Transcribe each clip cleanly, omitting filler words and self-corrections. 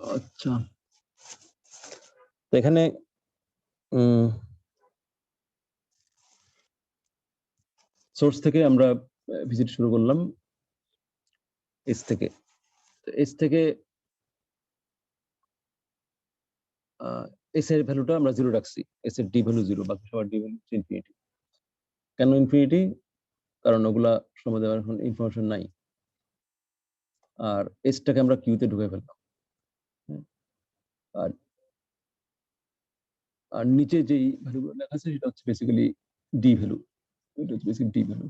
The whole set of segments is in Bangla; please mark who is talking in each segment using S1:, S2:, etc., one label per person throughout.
S1: আচ্ছা, তো এখানে সোর্স থেকে আমরা ভিজিট শুরু করলাম এস থেকে। এস থেকে এস এর ভ্যালুটা আমরা 0 রাখছি, এস এর ডি ভ্যালু 0, বাকি সবার ডি ভ্যালু ইনফিনিটি। কেন ইনফিনিটি? কারণ ওগুলা সময় দেওয়ার এখন ইনফরমেশন নাই। আর এসটাকে আমরা কিউতে ঢুকে ফেললাম। আর আর নিচে যেই ভ্যালুগুলো লেখা আছে সেটা হচ্ছে বেসিক্যালি ডি ভ্যালু, এটা হচ্ছে বেসিক ডি ভ্যালু।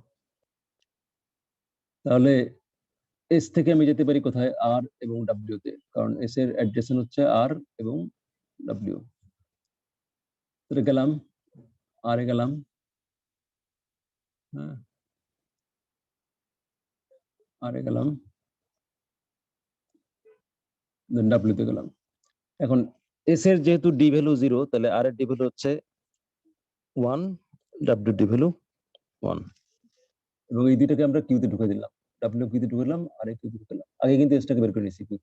S1: তাহলে এস থেকে আমি যেতে পারি কোথায়? আর এবং ডাব্লিউ তে, কারণ এস এর অ্যাড্রেসন হচ্ছে আর এবং ডাব্লিউ। তো গেলাম, আর এ গেলাম, হ্যাঁ, আর এ গেলাম, দেন ডাব্লিউ তে গেলাম। এখন এস এর যেহেতু ডি ভ্যালু 0, তাহলে আর এর ডি ভ্যালু হচ্ছে 1, ডাব্লিউ ডি ভ্যালু 1, এবং এই দুইটাকে আমরা কিউতে ঢুকে দিলাম। ডাব্লিউ কিউতে ঢুকে দিলাম, আর এ কিউতে ঢুকে দিলাম। আগে কিন্তু এসটাকে বের করে নিয়েছি কিউ,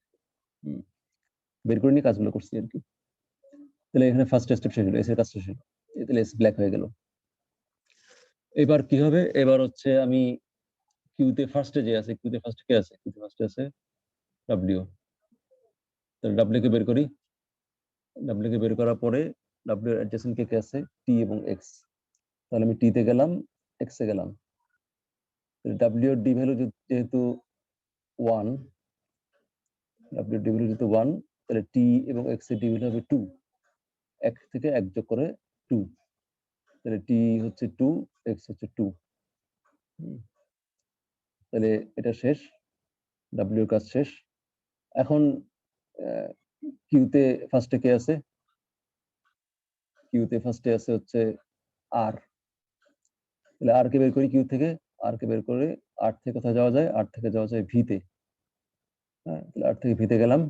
S1: বের করে নিয়ে কাজগুলো করছি আর কি। তাহলে এখানে ফার্স্ট স্টেপ শেষ হলো, এস এর কাজ শেষ হলো, তাহলে এস ব্ল্যাক হয়ে গেল। এবার কি হবে? এবার হচ্ছে আমি কিউতে ফার্স্টে যে আছে, কিউতে ফার্স্টে কে আছে? কিউতে ফার্স্টে আছে ডাব্লিউ। তাহলে ডাব্লিউ কে বের করি। ডাব্লিউ কে বের করার পরে ডাব্লিউ এর অ্যাডজেসেন্ট কে আছে? টি এবং এক্স। তাহলে আমি টি তে গেলাম, এক্স এ গেলাম। ডাব্লিউ এর ডি ভ্যালু যেহেতু 1, ডাব্লিউ এর ডি ভ্যালু যেহেতু 1, তাহলে টি এবং এক্স এর ডি ভ্যালু হবে 2। 1 থেকে 1 যোগ করে 2, তাহলে টি হচ্ছে 2, এক্স হচ্ছে 2। তাহলে এটা শেষ, ডাব্লিউ এর কাজ শেষ। এখন কিউতে ফার্স্টে কে আছে? কিউতে ফার্স্টে আছে হচ্ছে আর। তাহলে আর কে বের করি কিউ থেকে। আর কে বের করে আর থেকে কোথায় যাওয়া যায়? আর থেকে যাওয়া যায় ভিতে। হ্যাঁ, তাহলে আর থেকে ভিতে গেলাম,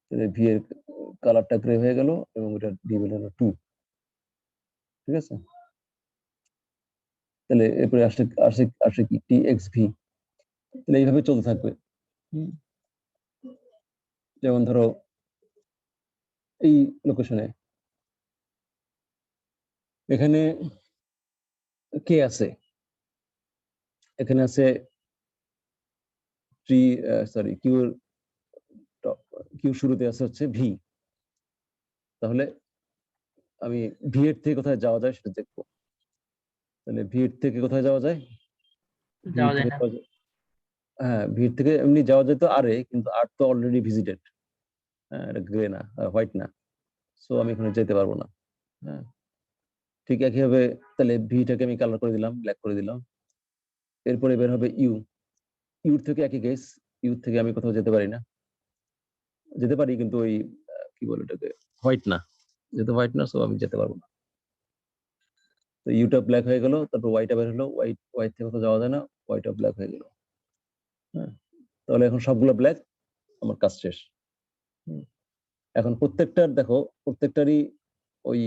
S1: তাহলে ভি এর কালারটা গ্রে হয়ে গেল এবং এটা ডি ভ্যালু হলো 2। ঠিক আছে, তাহলে এরপরে আসে আসে আসে কি? T X V. তাহলে এইভাবে চলতে থাকবে। যেমন ধরো এই লোকেশনে এখানে কে আছে? এখানে আছে কিউ শুরুতে আছে হচ্ছে ভি। তাহলে আমি ভি এর থেকে কোথায় যাওয়া যায় সেটা দেখবো। তাহলে ভি এর থেকে কোথায় যাওয়া যায়? ভি
S2: যাওয়া যায়
S1: থেকে
S2: না।
S1: হ্যাঁ, ভি থেকে এমনি যাওয়া যেত আরে, কিন্তু আর তো অলরেডি ভিজিটেড। হ্যাঁ, এটা গ্রে না, হোয়াইট না, সো আমি এখানে যেতে পারবো না। হ্যাঁ, ঠিক একইভাবে তাহলে ভিটাকে আমি কালার করে দিলাম, ব্ল্যাক করে দিলাম। এরপরে বের হবে ইউ। ইউর থেকে একই কেস, ইউ থেকে আমি কোথাও যেতে পারি না। যেতে পারি কিন্তু ওই কি বলে এটাকে, হোয়াইট না, যেহেতু হোয়াইট না, সো আমি যেতে পারবো না। তো ইউটা ব্ল্যাক হয়ে গেল, তারপর ওয়াইটা বের হলো, হোয়াইট থেকে কোথাও যাওয়া যায় না, হোয়াইটটা ব্ল্যাক হয়ে গেল। হ্যাঁ, তাহলে এখন সবগুলো ব্ল্যাক, আমার কাজ শেষ। এখন প্রত্যেকটার দেখো, প্রত্যেকটারই ওই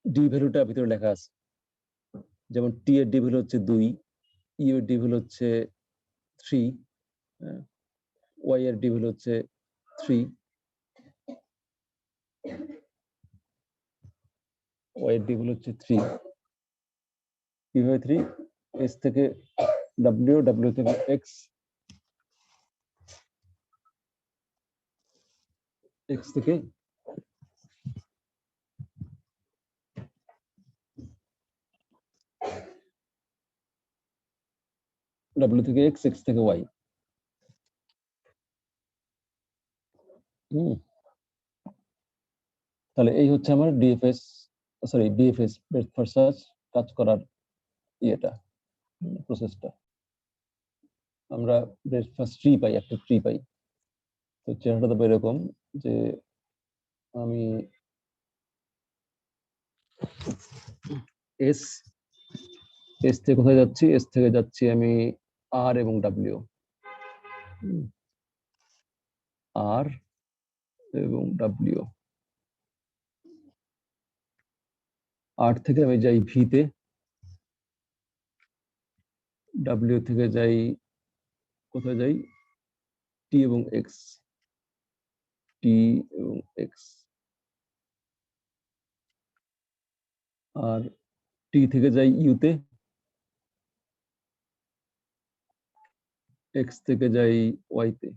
S1: ডি ভ্যালুটা ভিতরে লেখা আছে। যেমন টি এর ডি ভ্যালু হচ্ছে 2, ইউ এর ডি ভ্যালু হচ্ছে 3, ওয়াই এর ডি ভ্যালু হচ্ছে 3, ওয়াই এর ডি ভ্যালু হচ্ছে 3, কিভাবে 3? এস থেকে ডাব্লিউ, ডাব্লিউ থেকে এক্স, এক্স থেকে ডাব্লিউ থেকে এক্স, এক্স থেকে ওয়াই। তাহলে এই হচ্ছে আমার DFS, sorry BFS, breadth first search কাজ করার ইয়েটা, প্রসেসটা। আমরা ব্রেথ ফার্স্ট ট্রি পাই, একটা ট্রি পাই। তো চেহারাটা তো এরকম যে আমি এস, এস থেকে কোথায় যাচ্ছি? এস থেকে যাচ্ছি আমি আর এবং ডাব্লিউ, আর এবং ডাব্লিউ। আর থেকে আমি যাই ভিতে, ডাব্লিউ থেকে যাই কোথায় যাই? টি এবং এক্স। টি এবং এক্স, আর টি থেকে যাই ইউতে, এক্স থেকে যাই ওয়াইতে।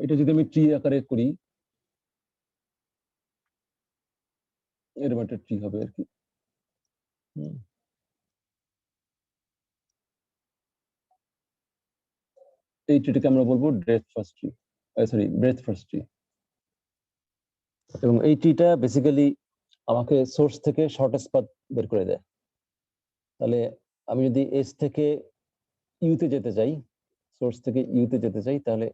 S1: এটা যদি আমি ট্রি আকারে করি, এরকম একটা ট্রি হবে আর কি। এই ট্রিটাকে আমরা বলবো depth first tree, sorry breadth first tree. এবং এই ট্রিটা বেসিক্যালি আমাকে সোর্স থেকে শর্টেস্ট পাথ বের করে দেয়। তাহলে আমি যদি এস থেকে ইউতে যেতে চাই, সোর্স থেকে ইউতে যেতে চাই, তাহলে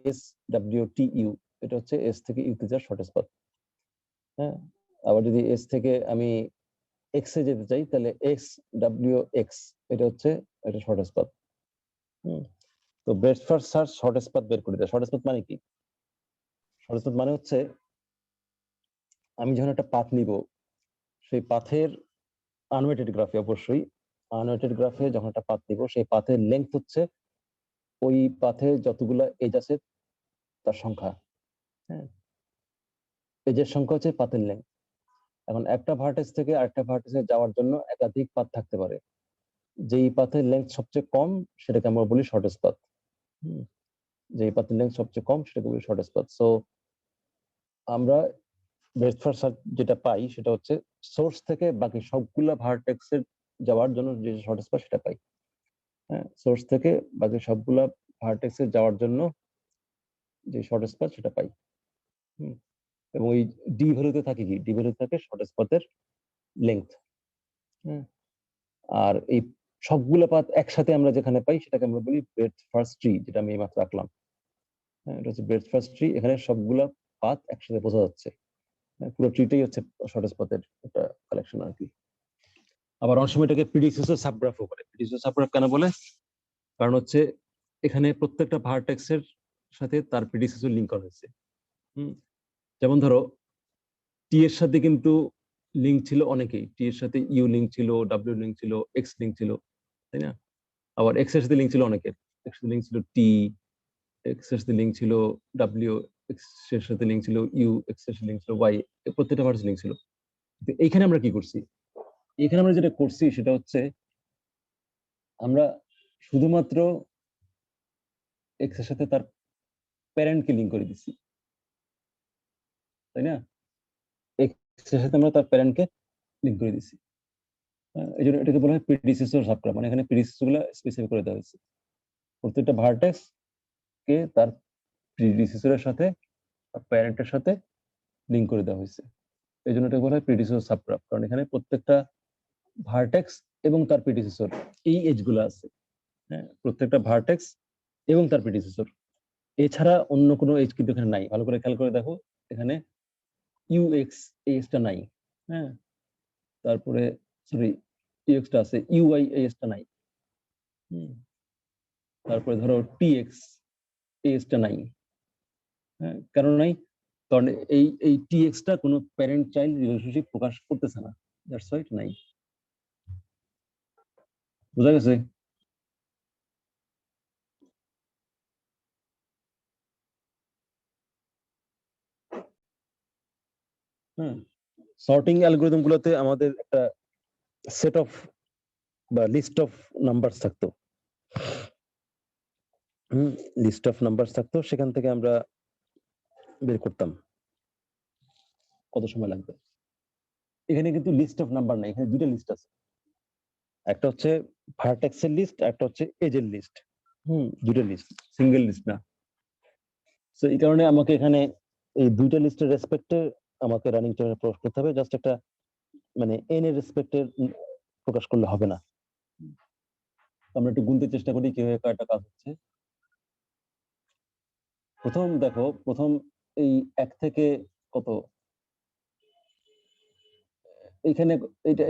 S1: এস ডাব্লিউ টি ইউ, এটা হচ্ছে এস থেকে ইউতে যাওয়ার শর্টেস্ট পাথ। হ্যাঁ, আবার যদি এস থেকে আমি এক্স এ যেতে চাই, তাহলে এক্স ডাব্লিউ এক্স, এটা হচ্ছে এটা শর্টেস্ট পাথ। তো breadth first search shortest path বের করে দেয়। শর্টেস্ট পাথ মানে কি? শর্টেস্ট পাথ মানে হচ্ছে আমি যখন একটা পাথ নিব, সেই পাথের আনওয়েটেড গ্রাফে, অবশ্যই আনওয়েটেড গ্রাফে যখন একটা পাথ নিব, সেই পাথের লেংথ হচ্ছে ওই পাথে যতগুলা এজ আছে তার সংখ্যা। হ্যাঁ, এজের সংখ্যা হচ্ছে পাথের লেংথ। এখন একটা ভার্টেক্স থেকে আরেকটা ভার্টেক্সে যাওয়ার জন্য একাধিক পাথ থাকতে পারে। যেই পাথের লেংথ সবচেয়ে কম সেটাকে আমরা বলি শর্টেস্ট পাথ। যেই পাথের লেংথ সবচেয়ে কম সেটাকে বলি শর্টেস্ট পাথ। সো আমরা ব্রেথ ফার্স্ট সার্চ যেটা পাই সেটা হচ্ছে সোর্স থেকে বাকি সবগুলা ভার্টেক্সের যাওয়ার জন্য যে শর্টেস্ট পাথ সেটা পাই। হ্যাঁ, সোর্স থেকে বাকি সবগুলা ভার্টেক্সে যাওয়ার জন্য যে শর্টেস্ট পাথ সেটা পাই। এবং এই ডি ভ্যালুতে থাকে কি? ডি ভ্যালুতে থাকে শর্টেস্ট পাথের লেংথ। আর এই সবগুলো পাথ একসাথে আমরা যেখানে পাই সেটাকে আমরা বলি ব্রেথ ফার্স্ট ট্রি, যেটা আমি এইমাত্র আঁকলাম। হ্যাঁ, এটা হচ্ছে ব্রেথ ফার্স্ট ট্রি। এখানে সবগুলা পাথ একসাথে বোঝা যাচ্ছে। পুরো ট্রিটাই হচ্ছে শর্টেস্ট পাথের একটা কালেকশন আর কি। আবার অনেক সময় এটাকে প্রিডিসেসর সাবগ্রাফও বলে। প্রিডিসেসর সাবগ্রাফ কেন বলে? কারণ হচ্ছে এখানে প্রত্যেকটা ভার্টেক্সের সাথে তার প্রিডিসেসর লিংক করা হয়েছে। যেমন ধরো টি এর সাথে কিন্তু লিংক ছিল অনেকেই। টি এর সাথে ইউ লিংক ছিল, ডাব্লিউ লিংক ছিল, এক্স লিংক ছিল, তাই না? আবার এক্স এর সাথে লিংক ছিল অনেকের। এক্স এর লিংক ছিল টি, এক্স এর সাথে লিংক ছিল ডাব্লিউ, এক্স এর সাথে লিংক ছিল ইউ, এক্স এর সাথে লিংক ছিল ওয়াই, প্রত্যেকটা ভার্টেক্স লিংক ছিল। এইখানে আমরা কি করছি? এখানে আমরা যেটা করছি সেটা হচ্ছে আমরা শুধুমাত্র এক্স এর সাথে তার প্যারেন্টকে লিংক করে দিচ্ছি, তাই না? এক্স এর সাথে আমরা তার প্যারেন্টকে লিংক করে দিচ্ছি। এই জন্য এটাকে বলা হয় প্রিডিসেসর সাবগ্রাফ। মানে এখানে প্রিডিসেসর গুলো স্পেসিফাই করে দেওয়া হয়েছে। প্রত্যেকটা ভার্টেক্স কে তার প্রিডিসেসরের সাথে, প্যারেন্টের সাথে লিংক করে দেওয়া হয়েছে। এই জন্য এটাকে বলা হয় প্রিডিসেসর সাবগ্রাফ, কারণ এখানে প্রত্যেকটা ভার্টেক্স এবং তার প্রিডিসেসর এই এজ গুলো আছে। হ্যাঁ, প্রত্যেকটা ভার্টেক্স এবং তার প্রিডিসেসর, এছাড়া অন্য কোনো এজ কিন্তু এখানে নাই। ভালো করে খেয়াল করে দেখো, এখানে ইউএক্স এজটা নাই। হ্যাঁ, তারপরে সরি ইউএক্সটা আছে, ইউআই এজটা নাই। তারপরে ধরো টিএক্স এজটা নাই। হ্যাঁ, কেন নাই? কারণ এই টিএক্সটা কোনো প্যারেন্ট চাইল্ড রিলেশনশিপ প্রকাশ করতেছে না, দ্যাটস হোয়াই ইট নাই। বুঝা গেছে? হ্যাঁ, সর্টিং অ্যালগরিদম গুলোতে আমাদের একটা সেট অফ বা লিস্ট অফ নাম্বারস থাকতো। লিস্ট অফ নাম্বারস থাকতো, সেখান থেকে আমরা বের করতাম কত সময় লাগবে। এখানে কিন্তু লিস্ট অফ নাম্বার নাই, এখানে দুটো লিস্ট আছে। একটা হচ্ছে ভার্টেক্সের লিস্ট, একটা হচ্ছে এজের লিস্ট। দুটো লিস্ট, সিঙ্গেল লিস্ট না। সো এই কারণে আমাকে এখানে এই দুইটা লিস্টের রেসপেক্টে আমাকে রানিং টাইমে প্রকাশ করতে হবে। জাস্ট একটা মানে এন এর রেসপেক্টে প্রকাশ করলে হবে না। আমরা একটু গুনতে চেষ্টা করি কিভাবে কয়টা কাজ হচ্ছে। প্রথম দেখো, প্রথম এই এক থেকে কত, এখানে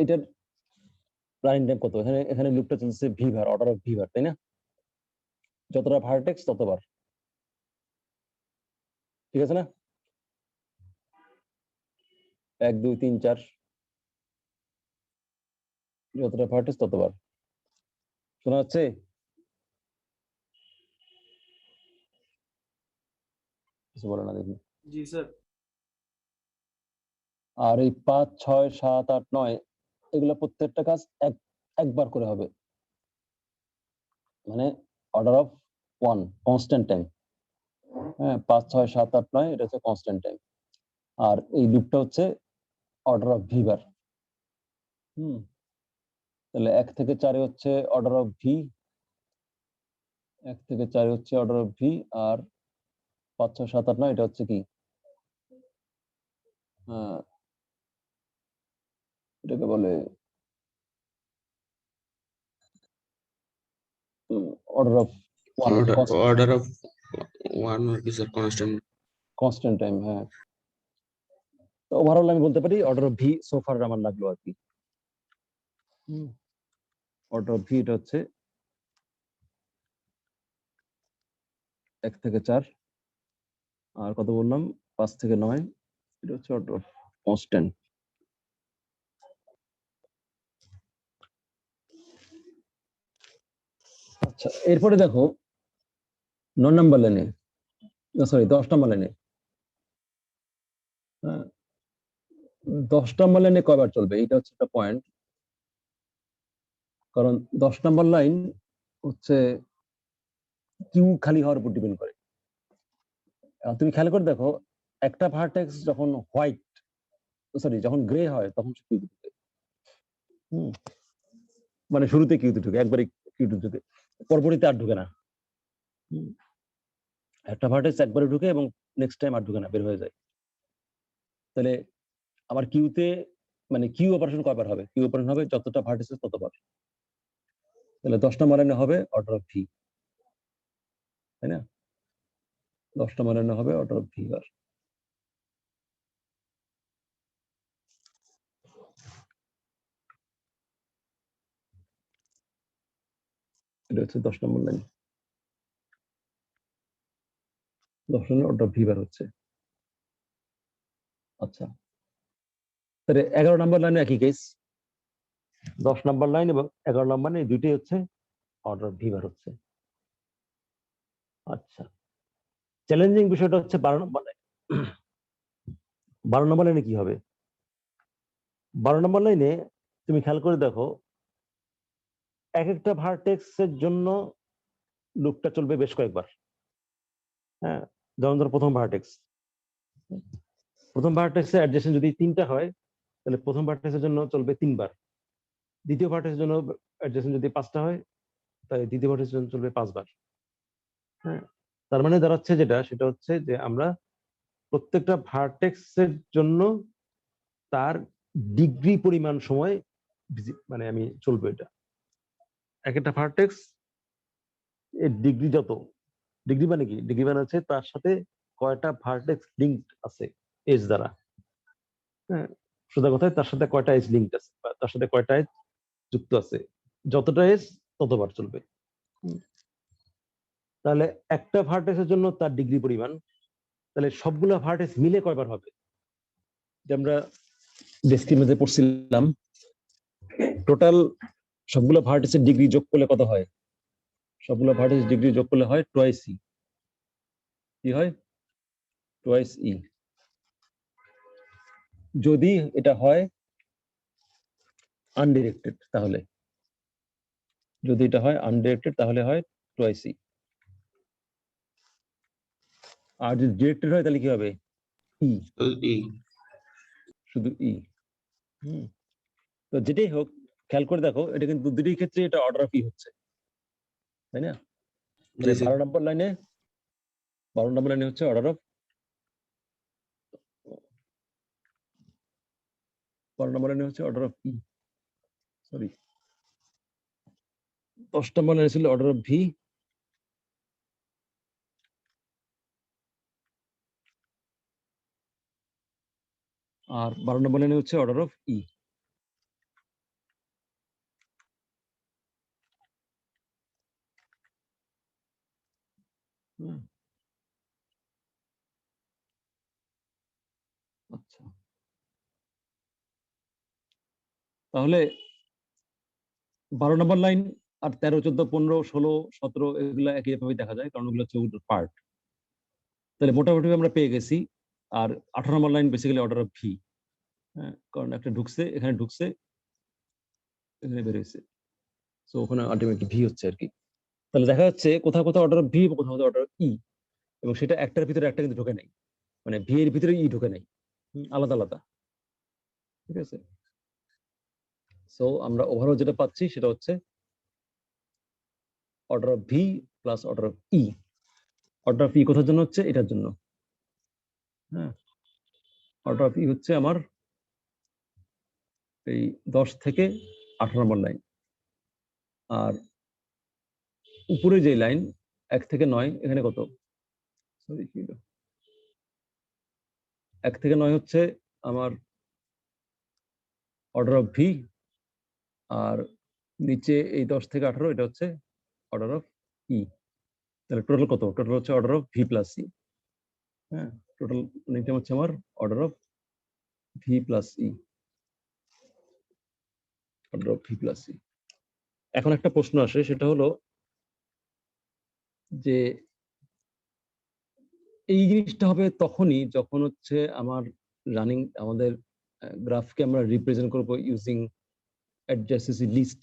S1: এটার রানিং টাইম কত? এখানে এখানে লুপটা চলছে ভি ভার, অর্ডার অফ ভি ভার, তাই না? যতটা ভার্টেক্স ততবার, ঠিক আছে না? 1 2 3 4, যতটা ভার্টেক্স ততবার। শোনা যাচ্ছে? কিছু বলে না দেখি।
S2: জি স্যার।
S1: আর এই 5, 6, 7, 8, 9 এগুলো প্রত্যেকটা কাজ একবার করে হবে, মানে অর্ডার অফ 1 কনস্ট্যান্ট টাইম। হ্যাঁ, 5, 6, 7, 8, 9 এটা হচ্ছে কনস্ট্যান্ট টাইম। আর এই লুপটা হচ্ছে অর্ডার অফ ভি বার। তাহলে 1 থেকে 4 হচ্ছে অর্ডার অফ ভি, 1 থেকে 4 হচ্ছে অর্ডার অফ ভি, আর 5, 6, 7, 8, 9 এটা হচ্ছে কি, এটাকে বলে অর্ডার অফ 1
S2: অর্ডার অফ 1 আর কি স্যার,
S1: কনস্ট্যান্ট টাইম। হ্যাঁ, তো ওভারঅল আমি বলতে পারি অর্ডার অফ ভি সোফার আমার লাগলো আর কি। অর্ডার অফ ভি এটা হচ্ছে 1 থেকে 4, আর কত বললাম 5 থেকে 9, এটা হচ্ছে অর্ডার অফ কনস্ট্যান্ট। আচ্ছা, এরপরে দেখো 9 নাম্বার লাইনে, সরি 10 নাম্বার লাইনে, 10 নাম্বার লাইনে কয়বার চলবে এটা হচ্ছে একটা পয়েন্ট। কারণ 10 নাম্বার লাইন হচ্ছে কিউ খালি হওয়ার উপর ডিপেন্ড করে। তুমি খেয়াল করে দেখো, একটা ভার্টেক্স যখন হোয়াইট, সরি যখন গ্রে হয় তখন কিউ ঢুকে, মানে শুরুতে কিউ ঢুকে, একবারে কিউ ঢুকে, পরবর্তীতে আর ঢুকে না। একটা ভার্টেক্স একবারে ঢুকে এবং নেক্সট টাইম আর ঢুকে না, বের হয়ে যায়। তাহলে আমার কিউতে মানে কিউ অপারেশন কয়বার হবে, কিউ অপারেশন হবে যতটা ভার্টেক্স ততবার। তাহলে 10 নম্বর লাইনে হবে অর্ডার অফ ভি, তাই না? 10 নম্বর লাইনে হবে অর্ডার অফ ভি বার। এটা হচ্ছে 10 নম্বর লাইন, 10 নম্বর অর্ডার অফ ভি বার হচ্ছে। আচ্ছা, তাহলে 11 নম্বর লাইনে একই কেস, 10 নম্বর লাইন এবং 11 নম্বর লাইন দুইটাই হচ্ছে অর্ডার অফ ভি বার হচ্ছে। আচ্ছা, চ্যালেঞ্জিং বিষয়টা হচ্ছে 12 নম্বর লাইন। 12 নম্বর লাইনে কি হবে? 12 নম্বর লাইনে তুমি খেয়াল করে দেখো, এক একটা ভার্টেক্সের জন্য লুপটা চলবে বেশ কয়েকবার। হ্যাঁ, যেমন ধরো প্রথম ভার্টেক্সের অ্যাডজেসেন্ট যদি 3টা হয়, তাহলে প্রথম ভার্টেক্সের জন্য চলবে 3 বার। দ্বিতীয় ভার্টেক্সের জন্য অ্যাডজেসেন্ট যদি 5টা হয়, তাহলে দ্বিতীয় ভার্টেক্সের জন্য চলবে 5 বার। হ্যাঁ, তার মানে দাঁড়াচ্ছে যেটা, সেটা হচ্ছে যে আমরা প্রত্যেকটা ভার্টেক্সের জন্য তার ডিগ্রি পরিমাণ সময় মানে আমি চলবে এটা। এক একটা ভার্টেক্স এর ডিগ্রি যত, ডিগ্রি মানে কি, ডিগ্রি মানে হচ্ছে তার সাথে কয়টা ভার্টেক্স লিঙ্কড আছে এজ দ্বারা। হ্যাঁ, সোজা কথায় তার সাথে কয়টা এজ লিঙ্কড আছে, তার সাথে কয়টা এজ যুক্ত আছে, যতটা এজ ততবার চলবে। তাহলে একটা ভার্টেক্সের জন্য তার ডিগ্রি পরিমাণ, তাহলে সবগুলো ভার্টেক্স মিলে কয়বার হবে? যে আমরা ডেস্কের মধ্যে পড়ছিলাম, টোটাল সবগুলো ভার্টেক্সের ডিগ্রি যোগ করলে কত হয়? সবগুলো ভার্টেক্স ডিগ্রি যোগ করলে হয় টোয়াইস ই। কি হয়? টোয়াইস ই। যদি এটা হয় আনডিরেক্টেড, তাহলে যদি এটা হয় আনডিরেক্টেড তাহলে হয় টোয়াইস ই। আর যদি ডিরেক্টেড হয় তাহলে কি হবে? ই, শুধু ই। তো যেটাই হোক, খেয়াল করে দেখো, এটা কিন্তু দুটোই ক্ষেত্রে এটা অর্ডার অফ ই হচ্ছে, তাই না? 12 নম্বর লাইনে হচ্ছে অর্ডার অফ, 12 নম্বর লাইনে হচ্ছে অর্ডার অফ ই, সরি 10 নম্বর লাইনে ছিল অর্ডার অফ ভি, আর 12 নম্বর লাইনে হচ্ছে অর্ডার অফ ই। আচ্ছা, তাহলে 12 নম্বর লাইন আর 13, 14, 15, 16, 17 এগুলো একইভাবে দেখা যায়, কারণ ওগুলো হচ্ছে পার্ট। তাহলে মোটামুটি আমরা পেয়ে গেছি। আর 18 নম্বর line basically order of V, হ্যাঁ, কারণ একটা ঢুকছে, এখানে ঢুকছে, এখানে বেরোয়েছে, সো ওখানে আলটিমেটলি ভি হচ্ছে আর কি। তাহলে দেখা যাচ্ছে কোথাও কোথাও অর্ডার অফ ভি, কোথাও কোথাও অর্ডার অফ ই, এবং সেটা একটার ভিতরে একটা কিন্তু ঢোকে নাই, মানে ভি এর ভিতরে ই ঢোকে নাই, আলাদা আলাদা, ঠিক আছে। সো আমরা ওভারঅল যেটা পাচ্ছি সেটা হচ্ছে order of V plus order of E. Order of E কোথার জন্য হচ্ছে? এটার জন্য, হ্যাঁ। অর্ডার অফ ই হচ্ছে আমার এই 10 থেকে 18 নম্বর লাইন, আর উপরে যে লাইন 1 থেকে 9, এখানে কত, সরি 1 থেকে 9 হচ্ছে আমার অর্ডার অফ ভি, আর নিচে এই 10 থেকে 18 এটা হচ্ছে অর্ডার অফ ই। তাহলে টোটাল কত? টোটাল হচ্ছে order of V plus E, হ্যাঁ। টোটাল নিচে হচ্ছে আমার order of V plus E, order of V plus E. এখন একটা প্রশ্ন আসে, সেটা হলো যে এই জিনিসটা হবে তখনই যখন হচ্ছে আমার রানিং, আমাদের গ্রাফকে আমরা রিপ্রেজেন্ট করব using adjacency list.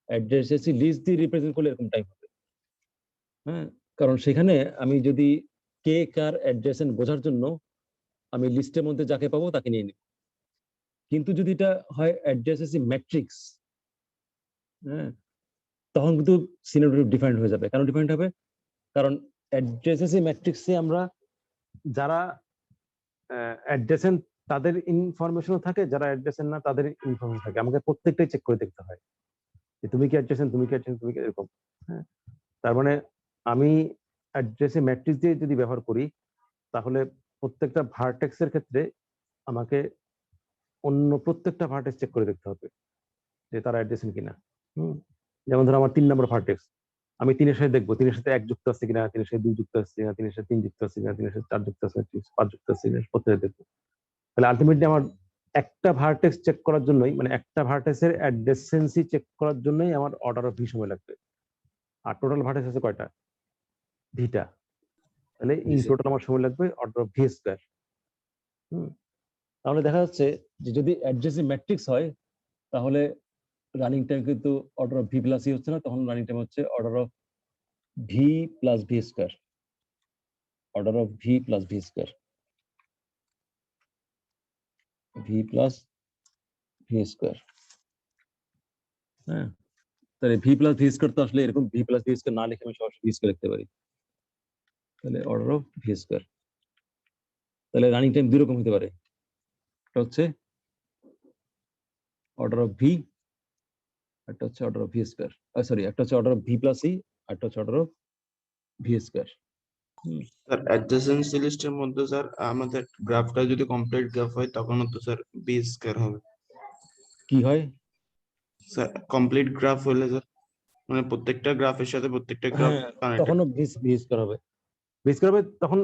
S1: Adjacency list দিয়ে রিপ্রেজেন্ট করলে এরকম টাইপ হবে, হ্যাঁ। কারণ সেখানে আমি যদি কে কার অ্যাডজাসেন্ট বোঝার জন্য আমি লিস্টের মধ্যে যাকে পাবো তাকে নিয়ে নিব। কিন্তু যদি এটা হয় অ্যাডজাসেন্সি ম্যাট্রিক্স, হ্যাঁ, তখন কিন্তু সিনারিও ডিফারেন্ট হয়ে যাবে। কেন ডিফারেন্ট হবে? কারণ অ্যাডজাসেন্সি ম্যাট্রিক্সে আমরা যারা অ্যাডজেসেন্ট তাদের ইনফরমেশনও থাকে, যারা অ্যাডজেসেন্ট না তাদের ইনফরমেশন থাকে। আমাকে প্রত্যেকটাই চেক করে দেখতে হয় যে তুমি কি অ্যাডজেসেন্ট, তুমি কি অ্যাডজেসেন্ট, তুমি কি এরকম, হ্যাঁ। তার মানে আমি অ্যাড্রেসে ম্যাট্রিক্স দিয়ে যদি ব্যবহার করি, তাহলে প্রত্যেকটা ভার্টেক্সের ক্ষেত্রে আমাকে অন্য প্রত্যেকটা ভার্টেক্স চেক করে দেখতে হবে যে তারা অ্যাডজেসেন্ট কিনা। যেমন ধরো আমার 3 নম্বর ভার্টেক্স, আমি 3 এর সাথে দেখবো 3 এর সাথে 1 যুক্ত আছে কিনা, 3 এর সাথে 2 যুক্ত আছে কিনা, 3 এর সাথে 3 যুক্ত আছে কিনা, 3 এর সাথে 4 যুক্ত আছে, 5 যুক্ত আছে কিনা, প্রত্যেকটা দেখবো। তাহলে আলটিমেটলি আমার একটা ভার্টেক্স চেক করার জন্যই, মানে একটা ভার্টেক্সের অ্যাডজেসেন্সি চেক করার জন্যই আমার অর্ডার অফ ভি সময় লাগবে। আর টোটাল ভার্টেক্স আছে কয়টা? ভিটা। তাহলে ইন টোটাল আমার সময় লাগবে অর্ডার অফ ভি স্কয়ার। তাহলে দেখা যাচ্ছে যে যদি অ্যাডজেসেন্সি ম্যাট্রিক্স হয়, তাহলে রানিং টাইম কিন্তু অর্ডার অফ ভি প্লাস ই হচ্ছে না, তখন রানিং টাইম হচ্ছে order of V plus V square, order of V plus V square, V plus V square, হ্যাঁ। তাহলে ভি প্লাস ভি স্কয়ার তো আসলে এরকম ভি প্লাস ভি স্কয়ার না লিখে আমি সরাসরি ভি স্কয়ার লিখতে পারি। তাহলে অর্ডার অফ ভি স্কয়ার, তাহলে রানিং টাইম দুই রকম হতে পারে। একটা হচ্ছে অর্ডার অফ ভি, একটা হচ্ছে order of V square, sorry, একটা হচ্ছে order of V plus E, একটা হচ্ছে order of V square.
S2: Sir adjacency লিস্টের মধ্যে স্যার আমাদের গ্রাফটা যদি কমপ্লিট গ্রাফ হয় তখন তো স্যার বি স্কয়ার হবে।
S1: কি হয়?
S2: স্যার কমপ্লিট গ্রাফ হলে স্যার মানে প্রত্যেকটা গ্রাফের সাথে প্রত্যেকটা গ্রাফ
S1: হ্যাঁ,
S2: কানেক্টেড।
S1: তখনও ভি স্কয়ার হবে, ভি স্কয়ার হবে, তখন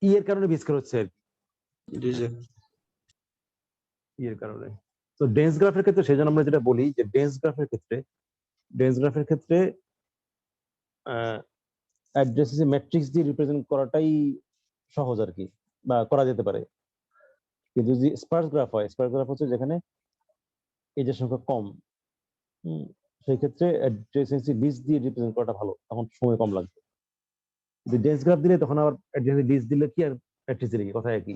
S1: ই এর কারণে ভি স্কয়ার হচ্ছে আর কি,
S2: জি স্যার।
S1: ই এর কারণে। তো ডেন্স গ্রাফের ক্ষেত্রে সেজন্য আমরা যেটা বলি যে ডেন্স গ্রাফের ক্ষেত্রে অ্যাড্রেসেসি ম্যাট্রিক্স দিয়ে রিপ্রেজেন্ট করাটাই সহজ আর কি, বা করা যেতে পারে। কিন্তু যদি স্পার্স গ্রাফ হয়, স্পার্স গ্রাফ হচ্ছে যেখানে এজের সংখ্যা কম, সেই ক্ষেত্রে অ্যাড্রেসেসি লিস্ট দিয়ে রিপ্রেজেন্ট করাটা ভালো, তখন সময় কম লাগবে। যদি ডেন্স গ্রাফ দিলে তখন আবার অ্যাড্রেসেসি লিস্ট দিলে কি আর ম্যাট্রিক্স দিলে কি, কথা একই,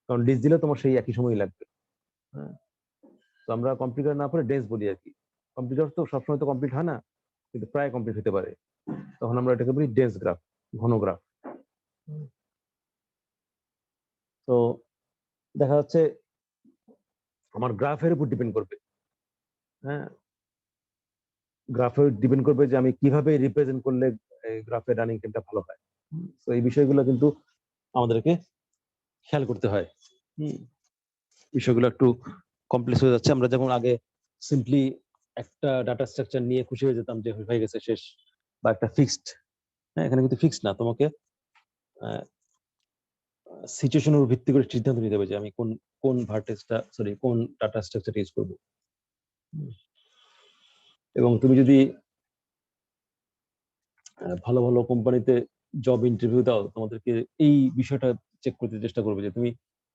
S1: কারণ লিস্ট দিলে তোমার সেই একই সময়ই লাগবে, হ্যাঁ। তো আমরা কমপ্লিট না করে ডেন্স বলি আর কি। কমপ্লিট তো সবসময় তো কমপ্লিট হয় না, কিন্তু প্রায় কমপ্লিট হতে পারে, তখন আমরা এটাকে বলি ডেন্স গ্রাফ, ঘন গ্রাফ। তো দেখা যাচ্ছে আমার গ্রাফের উপর ডিপেন্ড করবে, হ্যাঁ, গ্রাফের ডিপেন্ড করবে যে আমি কিভাবে রিপ্রেজেন্ট করলে গ্রাফের রানিং টাইমটা ভালো হয়। তো এই বিষয়গুলো কিন্তু আমাদেরকে খেয়াল করতে হয়। বিষয়গুলো একটু কমপ্লেক্স হয়ে যাচ্ছে। আমরা যেমন আগে সিম্পলি একটা ডাটা স্ট্রাকচার নিয়ে খুশি হয়ে যেতাম যে হয়ে গেছে শেষ, বা একটা ফিক্সড, হ্যাঁ, এখানে কিন্তু ফিক্সড না, তোমাকে সিচুয়েশনের উপর ভিত্তি করে সিদ্ধান্ত নিতে হবে যে আমি কোন কোন ভার্টেক্সটা, সরি, কোন ডাটা স্ট্রাকচার ইউজ করব। এবং তুমি যদি ভালো ভালো কোম্পানিতে জব ইন্টারভিউ দাও তোমাদেরকে এই বিষয়টা চেক করতে চেষ্টা করবে যে তুমি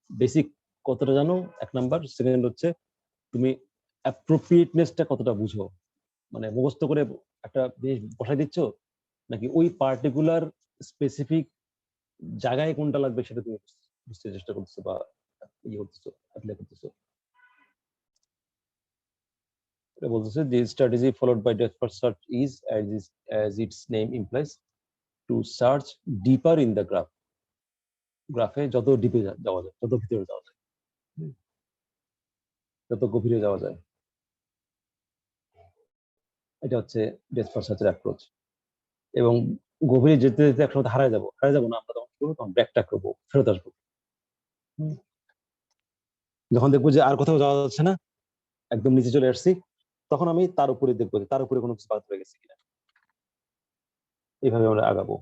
S1: বেসিক কতটা জানো, 1 নাম্বার। সেকেন্ড হচ্ছে তুমি অ্যাপ্রোপ্রিয়েটনেসটা কতটা বুঝো, মানে মুখস্থ করে একটা জিনিস বসাই দিচ্ছ, নাকি ওই পার্টিকুলার স্পেসিফিক জায়গায় কোনটা লাগবে সেটা তুমি বুঝতে চেষ্টা করতেছো বা ইয়ে করতেছো, অ্যাপ্লাই করতেছো। এটা বলতেছে যে strategy followed by depth first search is as its name implies to search deeper in the graph. গ্রাফে যত ডিপে যাওয়া যায়, যত ভিতরে যাওয়া যায়, যত গভীরে যাওয়া যায়, এটা হচ্ছে ডেপথ ফার্স্ট সার্চের অ্যাপ্রোচ। এবং গভীরে যেতে যেতে একসময় হারায় যাবো না, আমরা তখন করবো, তখন ব্যাকট্র্যাক করবো, ফেরত আসবো। যখন দেখবো যে আর কোথাও যাওয়া যাচ্ছে না, একদম নিচে চলে আসছি, তখন আমি তার উপরে দেখবো যে তার উপরে কোনো কিছু বাদ হয়ে গেছে কিনা। এইভাবে আমরা আগাবো।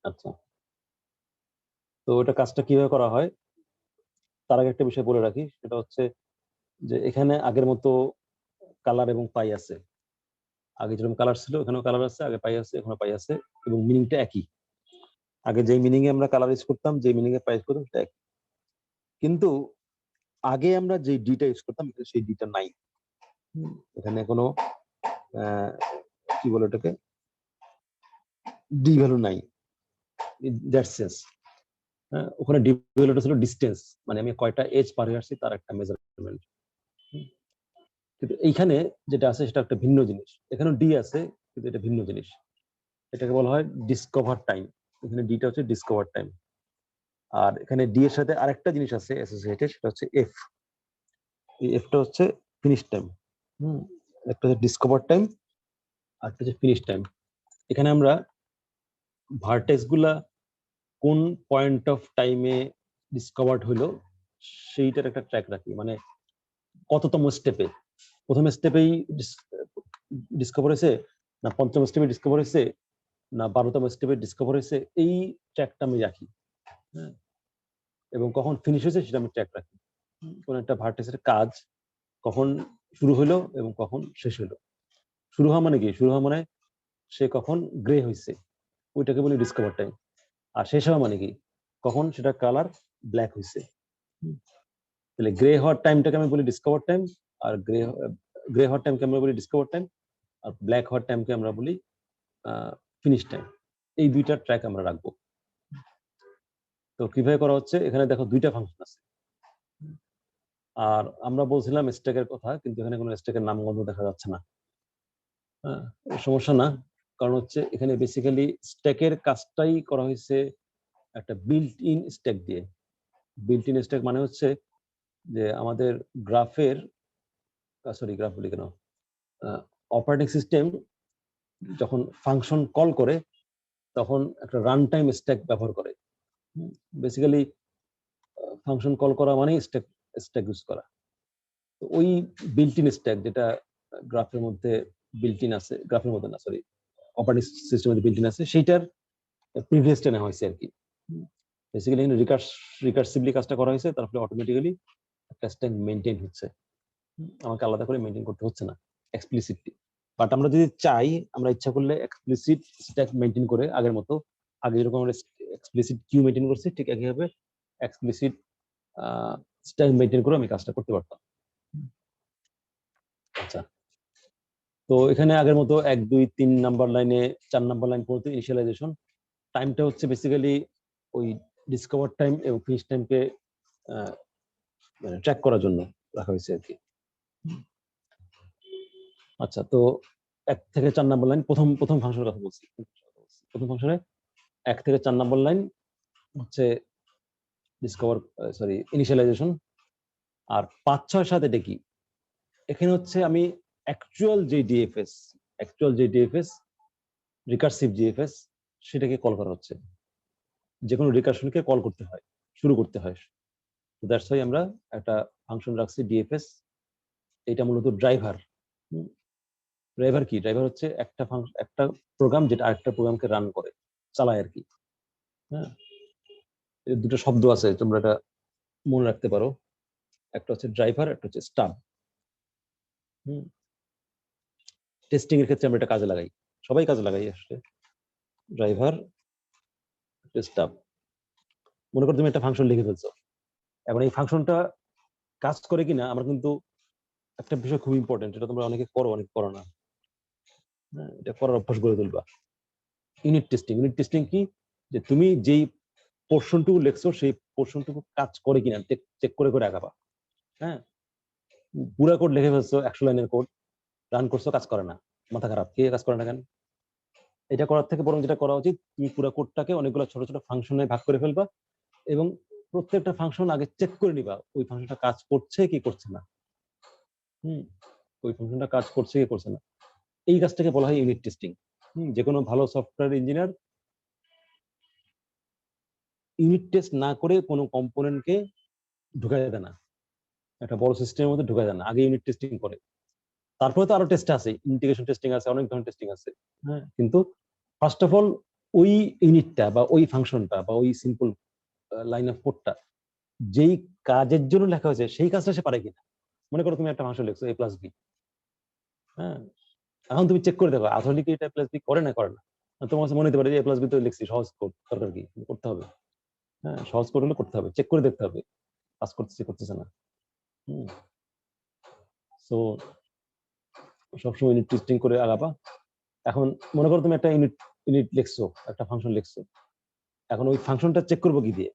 S1: আচ্ছা, তো এটা কাজটা কিভাবে করা হয় তার আগে একটা বিষয় বলে রাখি, সেটা হচ্ছে যে এখানে আগের মতো কালার এবং পাই আছে। আগে যেরকম কালার ছিল এখানেও কালার আছে, আগে পাই আছে, এখানে পাই আছে, এবং মিনিংটা একই। আগে যে মিনিং এ আমরা কালার ইউজ করতাম, যে মিনিং এ পাই ইউজ করতাম, সেটা একই। কিন্তু আগে আমরা যে ডিটা ইউজ করতাম সেই ডিটা নাই। এখানে কোনো কি বলে এটাকে, ডি ভ্যালু নাই, দ্যাটস সেন্স। ওখানে ডি ভ্যালুটা ছিল ডিস্টেন্স, মানে আমি কয়টা এজ পার হয়ে আসছি তার একটা মেজারমেন্ট। কিন্তু এইখানে যেটা আছে সেটা একটা ভিন্ন জিনিস। এখানে ডি আছে কিন্তু এটা ভিন্ন জিনিস, এটাকে বলা হয় ডিসকভার টাইম। এখানে ডিটা হচ্ছে ডিসকভার টাইম, আর এখানে ডি এর সাথে আরেকটা জিনিস আছে অ্যাসোসিয়েটেড, সেটা হচ্ছে এফ। এই এফটা হচ্ছে ফিনিশ টাইম। একটা হচ্ছে ডিসকভার টাইম, আর একটা হচ্ছে ফিনিশ টাইম। এখানে আমরা ভার্টেক্স গুলা কোন পয়েন্ট অফ টাইমে ডিসকভার্ড হলো সেইটার একটা ট্র্যাক রাখি, মানে কততম স্টেপে, প্রথম স্টেপেই ডিসকভার হয়েছে, না পঞ্চম স্টেপে ডিসকভার হয়েছে, না 12তম স্টেপে ডিসকভার হয়েছে, এই ট্র্যাকটা আমি রাখি। হ্যাঁ, এবং কখন ফিনিশ হয়েছে সেটা আমি ট্র্যাক রাখি। কোন একটা ভার্টেক্সের কাজ কখন শুরু হলো এবং কখন শেষ হলো। শুরু হওয়া মানে কি, শুরু হওয়া মানে সে কখন গ্রে হয়েছে, ওইটাকে বলি ডিসকভার টাইম। আর শেষ হওয়া মানে কি, কখন সেটা কালার ব্ল্যাক হয়েছে। তাহলে গ্রে হওয়ার টাইমটাকে আমি বলি ডিসকভার টাইম, আর গ্রে হওয়ার টাইমকে আমরা বলি ডিসকভার টাইম, আর ব্ল্যাক হওয়ার টাইমকে আমরা বলি ফিনিশ টাইম। এই দুইটা ট্র্যাক আমরা রাখবো। তো কিভাবে করা হচ্ছে, এখানে দেখো দুইটা ফাংশন আছে, আর আমরা বলছিলাম স্ট্যাকের কথা, কিন্তু এখানে কোনো স্ট্যাকের নামগন্ধ দেখা যাচ্ছে না। সমস্যা না, কারণ হচ্ছে এখানে বেসিক্যালি স্ট্যাকের কাজটাই করা হয়েছে একটা বিল্ট ইন স্ট্যাক দিয়ে। বিল্ট ইন স্ট্যাক মানে হচ্ছে যে আমাদের গ্রাফ বলি কেন, অপারেটিং সিস্টেম যখন ফাংশন কল করে তখন একটা রান টাইম স্ট্যাক ব্যবহার করে। বেসিক্যালি ফাংশন কল করা মানে স্ট্যাক ইউজ করা। তো ওই বিল্ট ইন স্ট্যাক যেটা গ্রাফের মধ্যে বিল্ট ইন আছে, গ্রাফের মধ্যে না সরি, অপারেটিং সিস্টেমের মধ্যে বিল্ট ইন আছে, সেইটার প্রিভিয়াসটা নেওয়া হয়েছে আর কি। বেসিক্যালি এখানে রিকার্সিভলি কাজটা করা হয়েছে, তারপরে অটোমেটিক্যালি একটা স্ট্যাক মেইনটেইন হচ্ছে, আমাকে আলাদা করে মেইনটেইন করতে হচ্ছে না এক্সপ্লিসিটলি। বাট আমরা যদি চাই, আমরা ইচ্ছা করলে এক্সপ্লিসিট স্ট্যাক মেইনটেইন করে আগের মতো, আগে যেরকম আমরা এক্সপ্লিসিট কিউ মেইনটেইন করছি ঠিক একইভাবে এক্সপ্লিসিট স্ট্যাক মেইনটেইন করে আমি কাজটা করতে পারতাম। আচ্ছা, তো এখানে আগের মতো 1 2 3 নাম্বার লাইনে 4 নাম্বার লাইন পর্যন্ত ইনিশিয়ালাইজেশন টাইমটা হচ্ছে বেসিক্যালি ওই ডিসকভার টাইম এবং ফিনিশ টাইমকে মানে ট্র্যাক করার জন্য রাখা হয়েছে আর কি। আচ্ছা, তো 1 থেকে 4 নাম্বার লাইন প্রথম ফাংশনের কথা বলছি। প্রথম ফাংশনে 1 থেকে 4 নাম্বার লাইন হচ্ছে ইনিশিয়ালাইজেশন। আর 5 6 7 এটা কি, এখানে হচ্ছে আমি অ্যাকচুয়াল যে ডিএফএস রিকার্সিভ ডিএফএস সেটাকে কল করা হচ্ছে। যে কোনো রিকারশনকে কল করতে হয়, শুরু করতে হয়। দ্যাটস ওয়াই আমরা একটা ফাংশন রাখছি ডিএফএস। এটা মূলত ড্রাইভার। ড্রাইভার কি, ড্রাইভার হচ্ছে একটা প্রোগ্রাম যেটা আরেকটা প্রোগ্রামকে রান করে, চালায় আর কি। হ্যাঁ, দুটো শব্দ আছে, তোমরা এটা মনে রাখতে পারো, একটা হচ্ছে ড্রাইভার, একটা হচ্ছে স্টাব। টেস্টিং এর ক্ষেত্রে আমরা এটা কাজে লাগাই, সবাই কাজে লাগাই আসলে। Driver stub. মনে করো তুমি একটা ফাংশন লিখে ফেলছো, এখন এই ফাংশনটা কাজ করে কিনা আমরা কিন্তু একটা বিষয় খুব ইম্পর্টেন্ট, এটা তোমরা অনেকে করো অনেকে করো না। হ্যাঁ, এটা করার অভ্যাস গড়ে তুলবা। Unit testing. ইউনিট টেস্টিং কি, যে তুমি যেই পোর্শনটুকু লিখছো সেই পোর্শনটুকু কাজ করে কিনা চেক করে করে আগাবা। হ্যাঁ, পুরা কোড লিখে ফেলছো 100 লাইনের কোড, রান করছো, কাজ করে না, মাথা খারাপ, কে কাজ করে না কেন? এটা করার থেকে বরং যেটা করা উচিত, তুমি পুরো কোডটাকে অনেকগুলো ছোট ছোট ফাংশনে ভাগ করে ফেলবা এবং প্রত্যেকটা ফাংশন আগে চেক করে নিবা ওই ফাংশনটা কাজ করছে কি করছে না। ওই ফাংশনটা কাজ করছে কি করছে না, এই কাজটাকে বলা হয় ইউনিট টেস্টিং। যে কোনো ভালো সফটওয়্যার ইঞ্জিনিয়ার ইউনিট টেস্ট না করে কোনো কম্পোনেন্টকে ঢুকাই দেয় না, একটা বড় সিস্টেমের মধ্যে ঢুকাই দেয় না, আগে ইউনিট টেস্টিং করে। তারপরে তো আরো টেস্ট আছে, ইন্টিগ্রেশন টেস্টিং আছে, অনেক ধরনের টেস্টিং আছে। হ্যাঁ, কিন্তু ফার্স্ট অফ অল ওই ইউনিটটা বা ওই ফাংশনটা বা ওই সিম্পল লাইন অফ কোডটা যেই কাজের জন্য লেখা হয়েছে সেই কাজটা সে পারে কিনা। মনে করো তুমি একটা ফাংশন লিখছো a প্লাস বি। হ্যাঁ, এখন তুমি চেক করে দেখো আসলে কি এটা প্লাস বি করে না করে না। তোমার কাছে মনে হতে পারে যে a প্লাস বি তো লিখছি, সহজ কোড, দরকার কি, করতে হবে। হ্যাঁ, সহজ কোড হলে করতে হবে, চেক করে দেখতে হবে কাজ করতেছে করতেছে না। সো সবসময় ইউনিট টেস্টিং করে আগাবা। এখন মনে করো তুমি একটা ইউনিট ইউনিট লিখছো, একটা ফাংশন লিখছো, এখন ওই ফাংশনটা চেক করবো কি দিয়ে?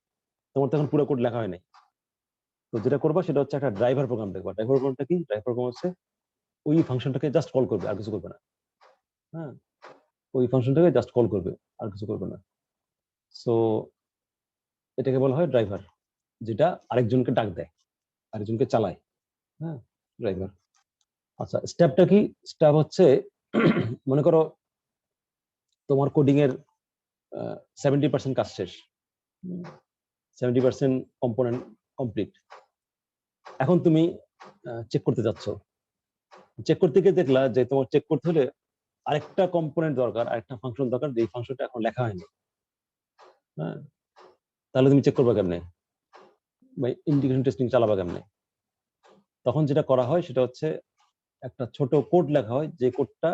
S1: তোমার তো এখন পুরো কোড লেখা হয় নাই। তো যেটা করবা সেটা হচ্ছে একটা ড্রাইভার প্রোগ্রাম দেখবা। ড্রাইভার প্রোগ্রামটা কি? ড্রাইভার প্রোগ্রাম হচ্ছে ওই ফাংশনটাকে জাস্ট কল করবে, আর কিছু করবে না। হ্যাঁ, ওই ফাংশনটাকে জাস্ট কল করবে, আর কিছু করবে না। সো এটাকে বলা হয় ড্রাইভার, যেটা আরেকজনকে ডাক দেয়, আরেকজনকে চালায়। হ্যাঁ, ড্রাইভার। আচ্ছা, স্টেপটা কি? স্টেপ হচ্ছে মনে করো তোমার কোডিং এর 70% কাজ শেষ, 70% কম্পোনেন্ট কমপ্লিট। এখন তুমি চেক করতে যাচ্ছ, চেক করতে গিয়ে দেখলা যে তোমার চেক করতে হলে আরেকটা কম্পোনেন্ট দরকার, আরেকটা ফাংশন দরকার, যে ফাংশনটা এখন লেখা হয়নি। হ্যাঁ, তাহলে তুমি চেক করবা কেমনে বা ইন্টিগ্রেশন টেস্টিং চালাবা কেমনে? তখন যেটা করা হয় সেটা হচ্ছে একটা ছোট কোড লেখা হয়, যে কোডটা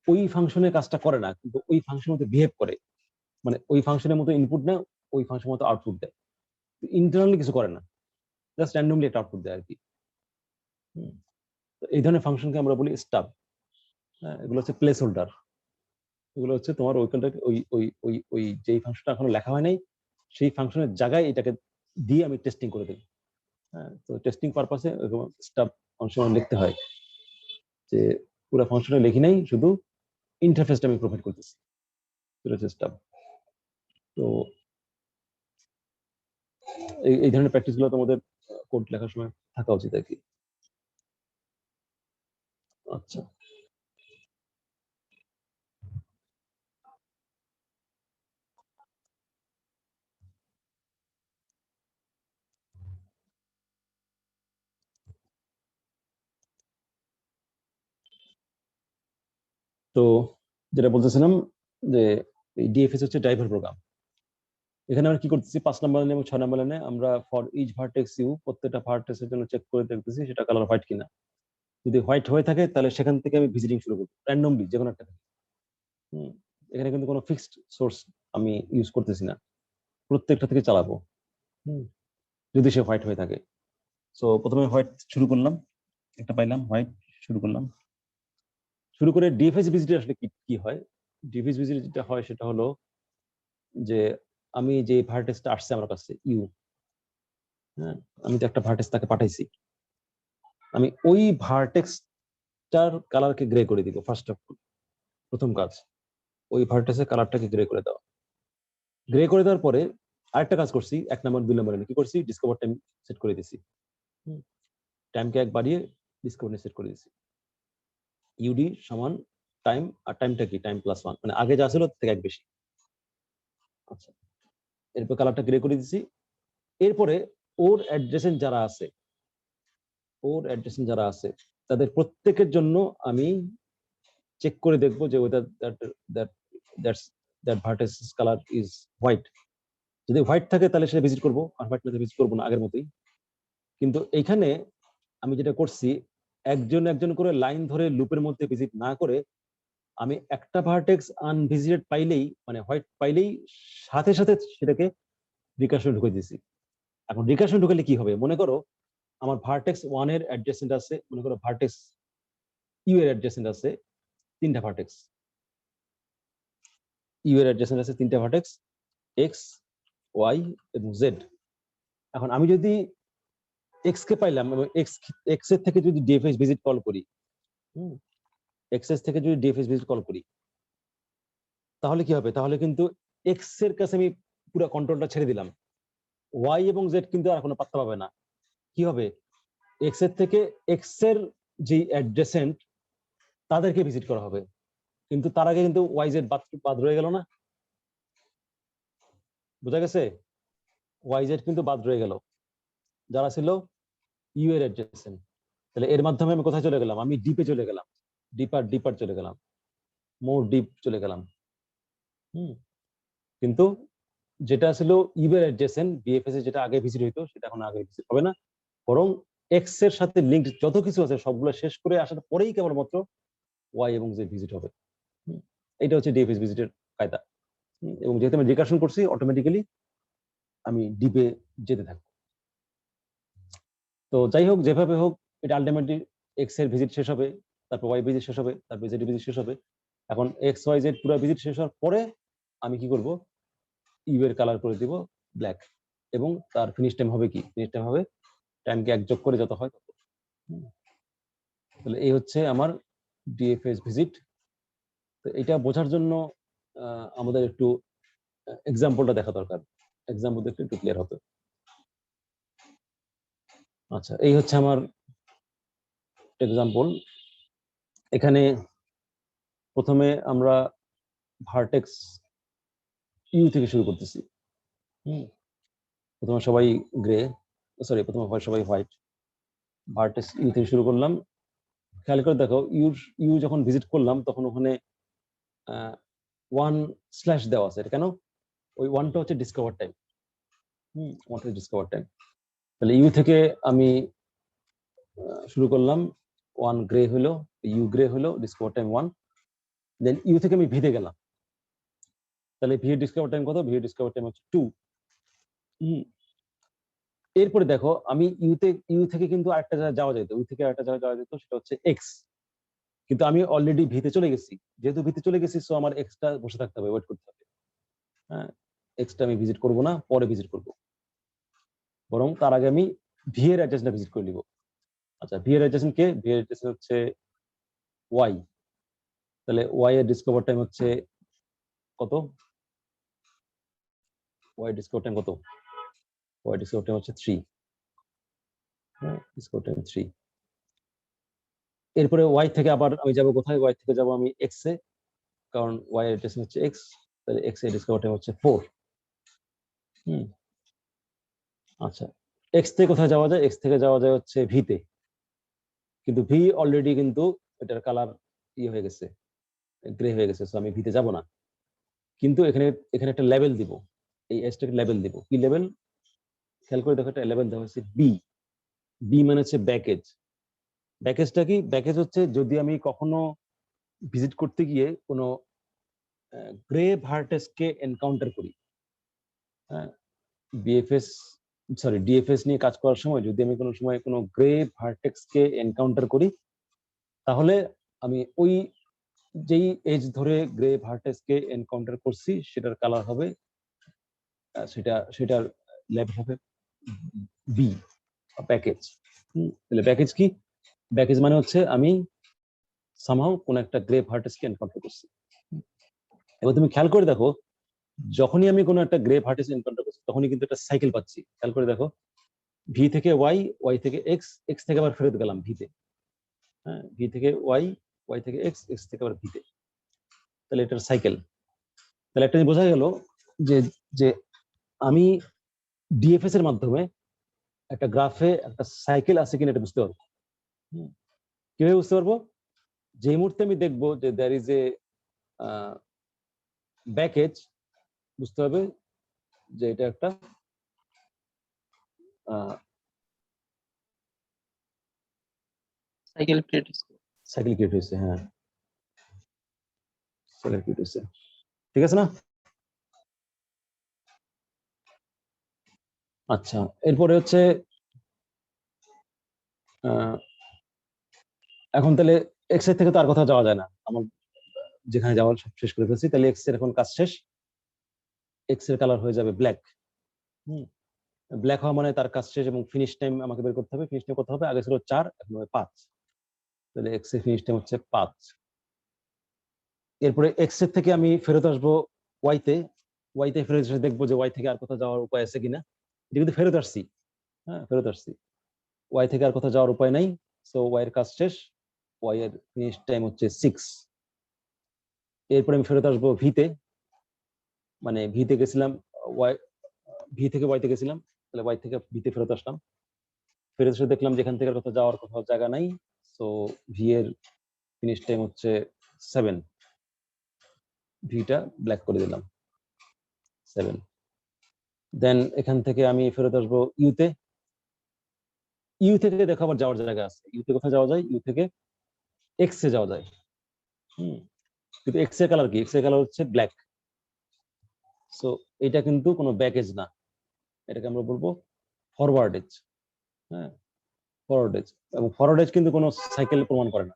S1: ওই ফাংশনের কাজটা করে না, কিন্তু ওই ফাংশনের মতো বিহেভ করে, মানে ওই ফাংশনের মতো ইনপুট নেয়, ওই ফাংশনের মতো আউটপুট দেয়, ইন্টারনালি কিছু করে না, জাস্ট র্যান্ডমলি একটা আউটপুট দেয় আর কি। এই ধরনের ফাংশনকে আমরা বলি স্টাব। এগুলো হচ্ছে প্লেস হোল্ডার। এগুলো হচ্ছে তোমার ওইখানটাকে ওই ওই ওই ওই যেই ফাংশনটা এখনো লেখা হয় নাই সেই ফাংশনের জায়গায় এটাকে দিয়ে আমি টেস্টিং করে দেবো। হ্যাঁ, তো টেস্টিং পারপাসে স্টাব অনেক সময় লিখতে হয়, যে পুরো ফাংশনে লিখি নাই, শুধু ইন্টারফেসটা আমি প্রোভাইড করতেছি, সেটা হচ্ছে স্টাব। তো এই ধরনের প্র্যাকটিস গুলো তোমাদের কোড লেখার সময় থাকা উচিত আর কি। আচ্ছা, তো যেটা বলতেছিলাম যে এই ডিএফএস হচ্ছে ড্রাইভার প্রোগ্রাম। এখানে আমরা কি করতেছি, 5 নম্বর লাইনে এবং 6 নম্বর লাইনে আমরা ফর ইচ ভার্টেক্স ইউ, প্রত্যেকটা ভার্টেক্সের জন্য চেক করে দেখতেছি সেটা কালার হোয়াইট কিনা। যদি হোয়াইট হয়ে থাকে তাহলে সেখান থেকে আমি ভিজিটিং শুরু করবো, র্যান্ডমলি যে কোনো একটা। এখানে কিন্তু কোনো ফিক্সড সোর্স আমি ইউজ করতেছি না, প্রত্যেকটা থেকে চালাবো যদি সে হোয়াইট হয়ে থাকে। সো প্রথমে হোয়াইট শুরু করলাম, একটা পাইলাম হোয়াইট, শুরু করলাম। শুরু করে ডিএফএস ভিজিট আসলে কি হয়? ডিএফএস ভিজিট যেটা হয় সেটা হলো যে আমি যে ভার্টেক্সটা আসছে আমার কাছে ইউ, হ্যাঁ, আমি তো একটা ভার্টেক্স তাকে পাঠাইছি, আমি ওই ভার্টেক্সটার কালারকে গ্রে করে দিব। ফার্স্ট অফ প্রথম কাজ ওই ভার্টেক্সের কালারটাকে গ্রে করে দাও। গ্রে করে দেওয়ার পরে আরেকটা কাজ করছি, 1 নম্বর 2 নম্বরে কি করছি, ডিসকভার টাইম সেট করে দিছি। টাইমকে 1 বাড়িয়ে ডিসকভার সেট করে দিছি। ইউডি সমান টাইম, আর টাইমটা কি, টাইম প্লাস 1, মানে আগে যা ছিল তার থেকে 1 বেশি। আচ্ছা, এরপর কালারটা গ্রে করে দিছি। এরপরে ওর অ্যাড্রেসেন যারা আছে, তাদের প্রত্যেকের জন্য আমি চেক করে দেখবো যে weather that vertex colour is white. যদি হোয়াইট থাকে তাহলে সেটা ভিজিট করবো, আর হোয়াইট না ভিজিট করবো না, আগের মতোই। কিন্তু এইখানে আমি যেটা করছি, একজন একজন করে লাইন ধরে লুপের মধ্যে ভিজিট না করে আমি একটা ভার্টেক্স আনভিজিটেড পাইলেই মানে হোয়াইট পাইলেই সাথে সাথে সেটাকে রিকার্শন ঢুকে দিয়েছি। এখন রিকার্শন ঢুকালে কি হবে, মনে করো আমার ভার্টেক্স 1 এর অ্যাডজেসেন্ট আছে, মনে করো ভার্টেক্স ইউ এর অ্যাডজেসেন্ট আছে 3টা ভার্টেক্স, ইউ এর অ্যাডজেসেন্ট আছে 3টা ভার্টেক্স এক্স, ওয়াই এবং জেড। এখন আমি যদি এক্স কে পাইলাম এবং এক্স এর থেকে যদি ডিএফএস ভিজিট কল করি, এক্স এর থেকে যদি ডিএফএস ভিজিট কল করি, তাহলে কি হবে, তাহলে কিন্তু এক্স এর কাছে আমি পুরো কন্ট্রোলটা ছেড়ে দিলাম, ওয়াই এবং জেড কিন্তু আর কোনো পাত্তা পাবে না। কি হবে, এক্স এর থেকে এক্স এর যে অ্যাডজেসেন্ট তাদেরকে ভিজিট করা হবে, কিন্তু তার আগে কিন্তু ওয়াই জেড বাদ রয়ে গেল না, বোঝা গেছে? ওয়াই জেড কিন্তু বাদ রয়ে গেল, যারা ছিল ইউ এর অ্যাডজেসেন্ট। তাহলে এর মাধ্যমে আমি কোথায় চলে গেলাম, আমি ডিপে চলে গেলাম, ডিপার চলে গেলাম, মোর ডিপ চলে গেলাম। কিন্তু যেটা ছিল ইউ এর অ্যাডজেসেন্ট বিএফএস এ যেটা আগে ভিজিট হইতো সেটা এখন আগে ভিজিট হবে না, বরং এক্স এর সাথে লিঙ্ক যত কিছু আছে সবগুলো শেষ করে আসার পরেই কেবলমাত্র ওয়াই এবং জেড ভিজিট হবে। এটা হচ্ছে ডিএফএস ভিজিটের কায়দা। এবং যেহেতু আমি রিকার্শন করছি অটোমেটিক্যালি আমি ডিপে যেতে থাকবো। তো যাই হোক, যেভাবে হোক এটা আলটিমেটলি এক্স এর ভিজিট শেষ হবে, তারপর ওয়াই ভিজিট শেষ হবে, তারপর জেড ভিজিট শেষ হবে। এখন এক্স ওয়াই জেড পুরো ভিজিট শেষ হওয়ার পরে আমি কি করব, ইউ এর কালার করে দিব ব্ল্যাক, এবং তার ফিনিশ টাইম হবে কি, ফিনিশ টাইম হবে টাইমকে এক যোগ করে যত হয় তত। তাহলে এই হচ্ছে আমার ডিএফএস ভিজিট। তো এটা বোঝার জন্য আমাদের একটু এক্সাম্পলটা দেখা দরকার, এক্সাম্পল দেখলে একটু ক্লিয়ার হবে। আচ্ছা, এই হচ্ছে আমার এক্সাম্পল। এখানে প্রথমে আমরা ভার্টেক্স ইউ থেকে শুরু করতেছি। প্রথমে সবাই গ্রে, সরি প্রথমে সবাই হোয়াইট, ভার্টেক্স ইউ থেকে শুরু করলাম। খেয়াল করে দেখো ইউ যখন ভিজিট করলাম তখন ওখানে 1 দেওয়া আছে, এটা কেন? ওই 1টা হচ্ছে ডিসকভার টাইম। ওয়ানটা ডিসকভার টাইম। তাহলে ইউ থেকে আমি শুরু করলাম, 1 গ্রে হলো, ইউ গ্রে হলো, ডিসকভার টাইম 1। দেন ইউ থেকে আমি ভিতে গেলাম, তাহলে ভি এর ডিসকভার টাইম কত? ভি এর ডিসকভার টাইম হচ্ছে 2। এরপরে দেখো আমি ইউ থেকে কিন্তু আরেকটা জায়গায় যাওয়া যেত, ইউ থেকে আরেকটা জায়গায় যাওয়া যেত, সেটা হচ্ছে এক্স। কিন্তু আমি অলরেডি ভিতে চলে গেছি, যেহেতু ভিতে চলে গেছি সো আমার এক্সটা বসে থাকতে হবে, ওয়েট করতে হবে। হ্যাঁ, এক্সটা আমি ভিজিট করব না, পরে ভিজিট করব, বরং তার আগে আমি ভি এর অ্যাডজেসেন্টটা ভিজিট করে নিব। আচ্ছা, ভি এর অ্যাডজেসেন্ট কে? ভি এর অ্যাডজেসেন্ট হচ্ছে ওয়াই। তাহলে ওয়াই এর ডিসকভার টাইম হচ্ছে কত? ওয়াই ডিসকভার টাইম কত? ওয়াই ডিসকভার টাইম হচ্ছে 3। হ্যাঁ, ডিসকভার টাইম 3। এরপরে ওয়াই থেকে আবার আমি যাব কোথায়? ওয়াই থেকে যাব আমি এক্স এ, কারণ ওয়াই এর অ্যাড্রেস হচ্ছে এক্স, তাহলে এক্স এর ডিসকভার টাইম হচ্ছে 4। আচ্ছা, এক্স থেকে কোথায় যাওয়া যায়? এক্স থেকে যাওয়া যায় হচ্ছে ভিতে, কিন্তু ভি অলরেডি কিন্তু এটার কালার হয়ে গেছে, গ্রে হয়ে গেছে, সো আমি ভিতে যাব না। কিন্তু এখানে একটা লেভেল দিব, এই এসটাকে লেভেল দিব। কি লেভেল? খেয়াল করে দেখো, একটা লেভেল দেওয়া হচ্ছে বি। বি মানে হচ্ছে ব্যাকেজ। ব্যাকেজটা কি? ব্যাকেজ হচ্ছে যদি আমি কখনো ভিজিট করতে গিয়ে কোনো গ্রে ভার্টেক্সকে এনকাউন্টার করি, বিএফএস সরি ডিএফএস নিয়ে কাজ করার সময় যদি আমি কোনো সময় কোনো গ্রে ভার্টেক্সকে এনকাউন্টার করি, তাহলে আমি ওই যেই এজ ধরে গ্রে ভার্টেক্সকে এনকাউন্টার করছি সেটার কালার হবে, সেটার লেভেল হবে বি, প্যাকেজ। তাহলে প্যাকেজ কি? প্যাকেজ মানে হচ্ছে আমি সামহাউ কোন একটা গ্রে ভার্টেক্সকে এনকাউন্টার করছি। এবার তুমি খেয়াল করে দেখো, যখনই আমি কোনো একটা গ্রে ভার্টেক্স এনকাউন্টার করছি তখনই কিন্তু একটা সাইকেল পাচ্ছি। খেয়াল করে দেখো, ভি থেকে ওয়াই, ওয়াই থেকে এক্স, এক্স থেকে আবার ফেরত গেলাম ভিতে, হ্যাঁ, ভি থেকে ওয়াই, ওয়াই থেকে এক্স, এক্স থেকে আবার ভিতে, তাহলে এটার সাইকেল। তাহলে একটা বোঝা গেল যে যে আমি ডিএফএস এর মাধ্যমে একটা গ্রাফে একটা সাইকেল আছে কিনা এটা বুঝতে পারবো। কিভাবে বুঝতে পারবো? যে মুহূর্তে আমি দেখবো যে দ্যার ইজ এ ব্যাকেজ, বুঝতে হবে যে এটা একটা
S3: সাইকেল ক্রিয়েট
S1: সাইকেল ক্রিয়েট হয়েছে। হ্যাঁ, সিলেক্ট হয়েছে, ঠিক আছে না? আচ্ছা, এরপরে হচ্ছে এখন তাহলে এক্স এর থেকে তো আর কোথাও যাওয়া যায় না, আমার যেখানে যাওয়ার সব শেষ করে ফেলছি, তাহলে এক্স এর এখন কাজ শেষ। এক্স এর কালার হয়ে যাবে ব্ল্যাক। ব্ল্যাক হওয়া মানে তার কাজ শেষ এবং ফিনিশ টাইম আমাকে বের করতে হবে। ফিনিশ টাইম কত হবে? আগে ছিল 4, এখন হবে 5। তাহলে এক্স এর ফিনিশ টাইম হচ্ছে 5। এরপরে এক্স এর থেকে আমি ফেরত আসবো ওয়াই তে। ওয়াই তে ফেরত এসে দেখবো যে ওয়াই থেকে আর কোথাও যাওয়ার উপায় আছে কিনা। এটা কিন্তু ফেরত আসছি, হ্যাঁ ফেরত আসছি, ওয়াই থেকে আর কোথাও যাওয়ার উপায় নাই। সো ওয়াই এর কাজ শেষ, ওয়াই এর ফিনিশ টাইম হচ্ছে 6। এরপরে আমি ফেরত আসবো ভি তে, মানে ভি তে গেছিলাম ওয়াই, ভি থেকে ওয়াই তে গেছিলাম, তাহলে ওয়াই থেকে ভি তে ফেরত আসলাম। ফেরত এসে দেখলাম যেখান থেকে কোথাও যাওয়ার কোথাও জায়গা নাই। সো ভি এর ফিনিশ টাইম হচ্ছে 7, ভিটা ব্ল্যাক করে দিলাম 7। দেন এখান থেকে আমি ফেরত আসবো ইউতে। ইউ থেকে দেখো আবার যাওয়ার জায়গা আছে। ইউ থেকে কোথায় যাওয়া যায়? ইউ থেকে এক্স এ যাওয়া যায়। কিন্তু এক্স এর কালার কি? এক্স এর কালার হচ্ছে ব্ল্যাক। সো এটা কিন্তু কোনো ব্যাকেজ না, এটাকে আমরা বলবো ফরওয়ার্ড এজ। হ্যাঁ, ফরওয়ার্ড এজ। এবং ফরওয়ার্ড এজ কিন্তু কোনো সাইকেল প্রমাণ করে না।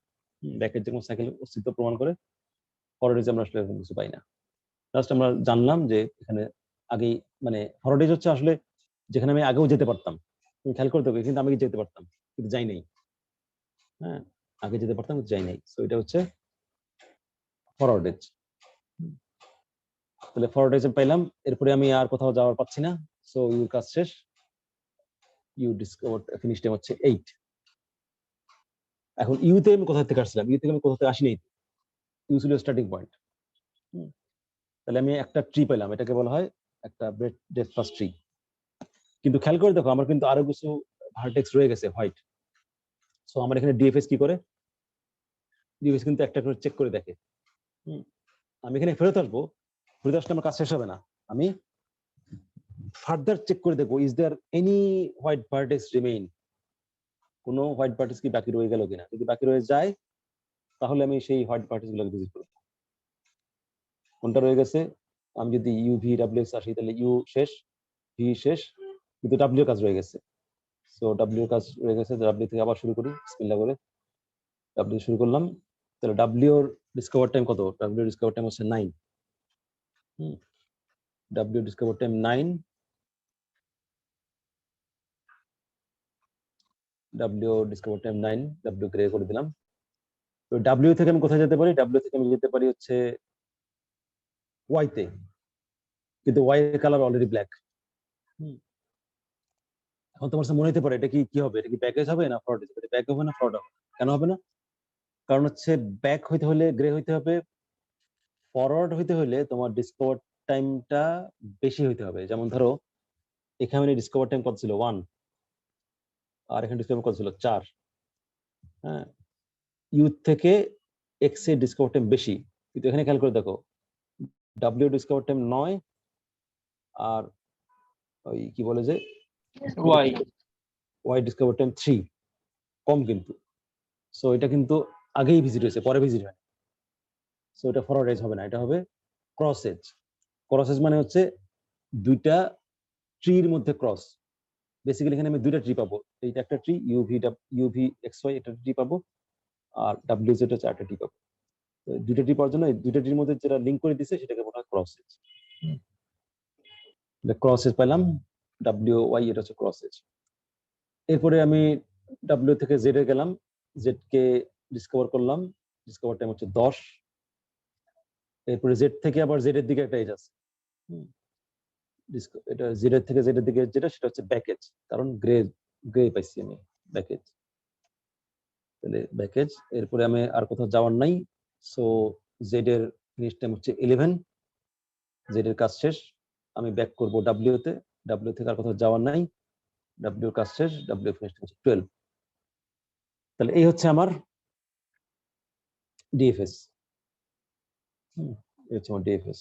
S1: ব্যাকেজ যে কোনো সাইকেল অস্তিত্ব প্রমাণ করে, ফরওয়ার্ড এজ আমরা আসলে এরকম কিছু পাই না। জাস্ট আমরা জানলাম যে এখানে আগেই, মানে ফরওয়ার্ড এজ হচ্ছে আসলে যেখানে আমি আগেও যেতে পারতাম। তুমি খেয়াল করতে হবে, কিন্তু আমি যেতে পারতাম কিন্তু যাই নাই। হ্যাঁ, আগে যেতে পারতাম কিন্তু যাই নাই। সো এটা হচ্ছে ফরওয়ার্ড এজ। তাহলে ফরওয়ার্ড এজ পাইলাম। এরপরে আমি আর কোথাও যাওয়ার পাচ্ছি না। সো ইউর কাজ শেষ। ইউ ডিসকভার ফিনিশ টাইম হচ্ছে 8। এখন ইউতে আমি কোথা থেকে আসছিলাম? ইউ থেকে আমি কোথা থেকে আসি নাই। ইউ ছিল স্টার্টিং পয়েন্ট। তাহলে আমি একটা ট্রি পেলাম, এটাকে বলা হয় একটা ডেপথ ফার্স্ট ট্রি। কিন্তু খেয়াল করে দেখো আমার কিন্তু আরো কিছু ভার্টেক্স রয়ে গেছে হোয়াইট। সো আমার এখানে ডিএফএস কি করে? ডিএফএস কিন্তু একটা করে চেক করে দেখে। আমি এখানে ফেরত আসবো, ফেরত আসলে আমার কাজ শেষ হবে না। আমি ফার্দার চেক করে দেখবো is there any white vertex remain, কোনো হোয়াইট ভার্টেক্স কি বাকি রয়ে গেল কিনা। যদি বাকি রয়ে যায় তাহলে আমি সেই হোয়াইট ভার্টেক্স গুলোকে ভিজিট করবো। কোনটা রয়ে গেছে? আমি যদি ইউ ভি ডাব্লিউ এক্স আসি তাহলে ইউ শেষ, ভি শেষ, কিন্তু ডাব্লিউ কাজ রয়ে গেছে। সো ডাব্লিউ কাজ রয়ে গেছে, ডাব্লিউ থেকে আবার শুরু করি বিসমিল্লাহ করে। ডাব্লিউ শুরু করলাম। তাহলে ডাব্লিউ এর ডিসকভার টাইম কত? ডাব্লিউ ডিসকভার টাইম হচ্ছে 9। W discover time 9। W discover time 9, W grey করে দিলাম। তো ডাব্লিউ থেকে আমি কোথায় যেতে পারি? ডাব্লিউ থেকে আমি যেতে পারি হচ্ছে ওয়াই তে, কিন্তু ওয়াই এর কালার অলরেডি ব্ল্যাক। এখন তোমার মনে হতে পারে এটা কি কি হবে? এটা কি ব্যাকেজ হবে না ফরওয়ার্ড হবে? এটা ব্যাক হবে না ফরওয়ার্ড হবে? কেন হবে না? কারণ হচ্ছে ব্যাক হইতে হলে গ্রে হইতে হবে, ফরওয়ার্ড হইতে হলে তোমার ডিসকভার টাইমটা বেশি হইতে হবে। যেমন ধরো এখানে ডিসকভার টাইম কত ছিল? 1, আর এখানে ডিসকভার কত ছিল? 4। হ্যাঁ, ইউ থেকে এক্স এর ডিসকভার টাইম বেশি, কিন্তু এখানে খেয়াল করে দেখো ডাব্লিউ ডিসকভার টাইম 9, আর ওই কি বলে যে
S3: ওয়াই
S1: ওয়াই ডিসকভার টাইম 3, কম কিন্তু। সো এটা কিন্তু আগেই ভিজিট হয়েছে, পরে ভিজিট হয়। সো এটা ফরওয়ার্ড এজ হবে না, এটা হবে ক্রস এজ। ক্রস এজ মানে হচ্ছে দুইটা ট্রির মধ্যে ক্রস। বেসিক্যালি এখানে আমি দুইটা ট্রি পাবো। এইটা একটা ট্রি ইউভি এক্স ওয়াই, এটা ট্রি পাবো, আর ডাব্লিউ জেড হচ্ছে একটা ট্রি পাবো। দুইটা ট্রি পাওয়ার জন্য এই দুইটা ট্রির মধ্যে যেটা লিঙ্ক করে দিছে সেটাকে বলা হয় ক্রস এজ। ক্রস এজ পেলাম, ডাব্লিউ ওয়াই, এটা হচ্ছে ক্রস এজ। এরপরে আমি ডাব্লিউ থেকে জেড এ গেলাম, জেড কে ডিসকভার করলাম, ডিসকভার টাইম হচ্ছে 10। এরপরে জেড থেকে আবার জেড এর দিকে একটা এজ আছে। এটা জেড এর থেকে জেড এর দিকে যেটা, সেটা হচ্ছে ব্যাকেজ, কারণ গ্রে গ্রে পাইছি আমি ব্যাকেজ। তাহলে ব্যাকেজ। এরপরে আমি আর কোথাও যাওয়ার নাই। সো জেড এর ফিনিশ টাইম হচ্ছে 11। জেড এর কাজ শেষ, আমি ব্যাক করব ডাব্লিউ তে। ডাব্লিউ থেকে আর কোথাও যাওয়ার নাই, ডাব্লিউ কাজ শেষ, ডাব্লিউ ফিনিশ টাইম হচ্ছে 12। তাহলে এই হচ্ছে আমার ডিএফএস। এই হচ্ছে আমার ডিএফএস।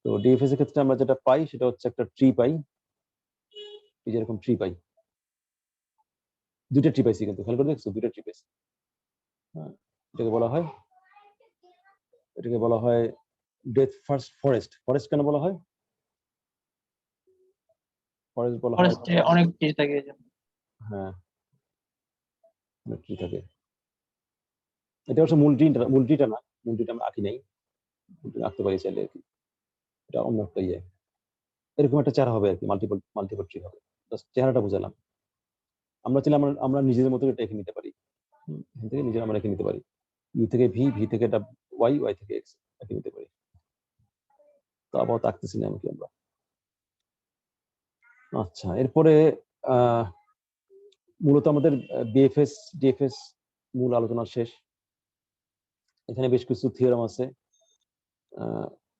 S1: তো ডিএফএস এর ক্ষেত্রে আমরা যেটা পাই সেটা হচ্ছে একটা ট্রি পাই, এই যেরকম ট্রি পাই। দুইটা ট্রি পাইছি, কিন্তু খেয়াল করে দেখছো দুইটা ট্রি পাইছি। হ্যাঁ, এটাকে বলা হয় এটাকে বলা হয় ডেথ ফার্স্ট ফরেস্ট। ফরেস্ট কেন বলা হয়? ফরেস্ট বলা হয়,
S3: ফরেস্টে অনেক ট্রি থাকে এই জন্য।
S1: হ্যাঁ অনেক tree থাকে। এটা হচ্ছে মূল ট্রিটা না, মূল ট্রিটা আমরা আঁকি নাই, আঁকতে পারি চাইলে আর কি। এটা অন্য একটা ইয়ে, এরকম একটা চেহারা হবে আর কি, মাল্টিপল ট্রি হবে। জাস্ট চেহারাটা বুঝালাম। আমরা চাইলে আমরা নিজেদের মতো এটা এঁকে নিতে পারি, এখান থেকে নিজেরা আমরা এঁকে নিতে পারি। ইউ থেকে ভি, ভি থেকে ওয়াই, ওয়াই থেকে এক্স এঁকে নিতে পারি। তো আবার আঁকতেছি না কি আমরা। আচ্ছা, এরপরে মূলত আমাদের বিএফএস ডিএফএস মূল আলোচনা শেষ। এখানে বেশ কিছু থিওরাম আছে,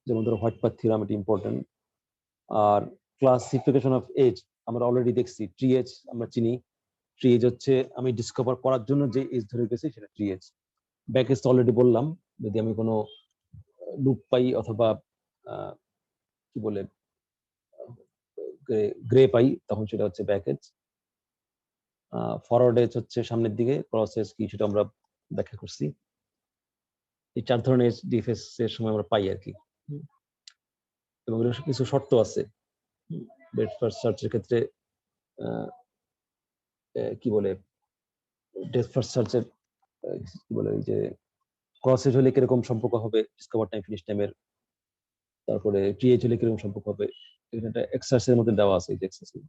S1: যেমন ধরো হোয়াইট পাথ থিওরাম, এটা ইম্পর্টেন্ট। আর ক্লাসিফিকেশন অফ এজ আমরা অলরেডি দেখছি, ট্রি এজ আমরা চিনি। ট্রি এজ হচ্ছে আমি ডিসকভার করার জন্য যে এজ ধরে গেছি সেটা ট্রি এজ। ব্যাক এজ তো অলরেডি বললাম, যদি আমি কোনো লুপ পাই অথবা কি বলে গ্রে পাই তখন সেটা হচ্ছে ব্যাক এজ। ফরওয়ার্ড এজ হচ্ছে সামনের দিকে, ক্রস এজ কি সেটা আমরা ব্যাখ্যা করছি। এই 4 ধরনের ডিএফএস এর সময় আমরা পাই আর কি। এবং কিছু শর্ত আছে ব্রেডথ ফার্স্ট সার্চের ক্ষেত্রে, কি বলে ডেপথ ফার্স্ট সার্চের কি বলে যে ক্রস এজ হলে কিরকম সম্পর্ক হবে ডিসকভার টাইম ফিনিশ টাইমের, তারপরে টিএইচ হলে কিরকম সম্পর্ক হবে, এখানে একটা এক্সারসাইজের মধ্যে দেওয়া আছে। এই যে এক্সারসাইজ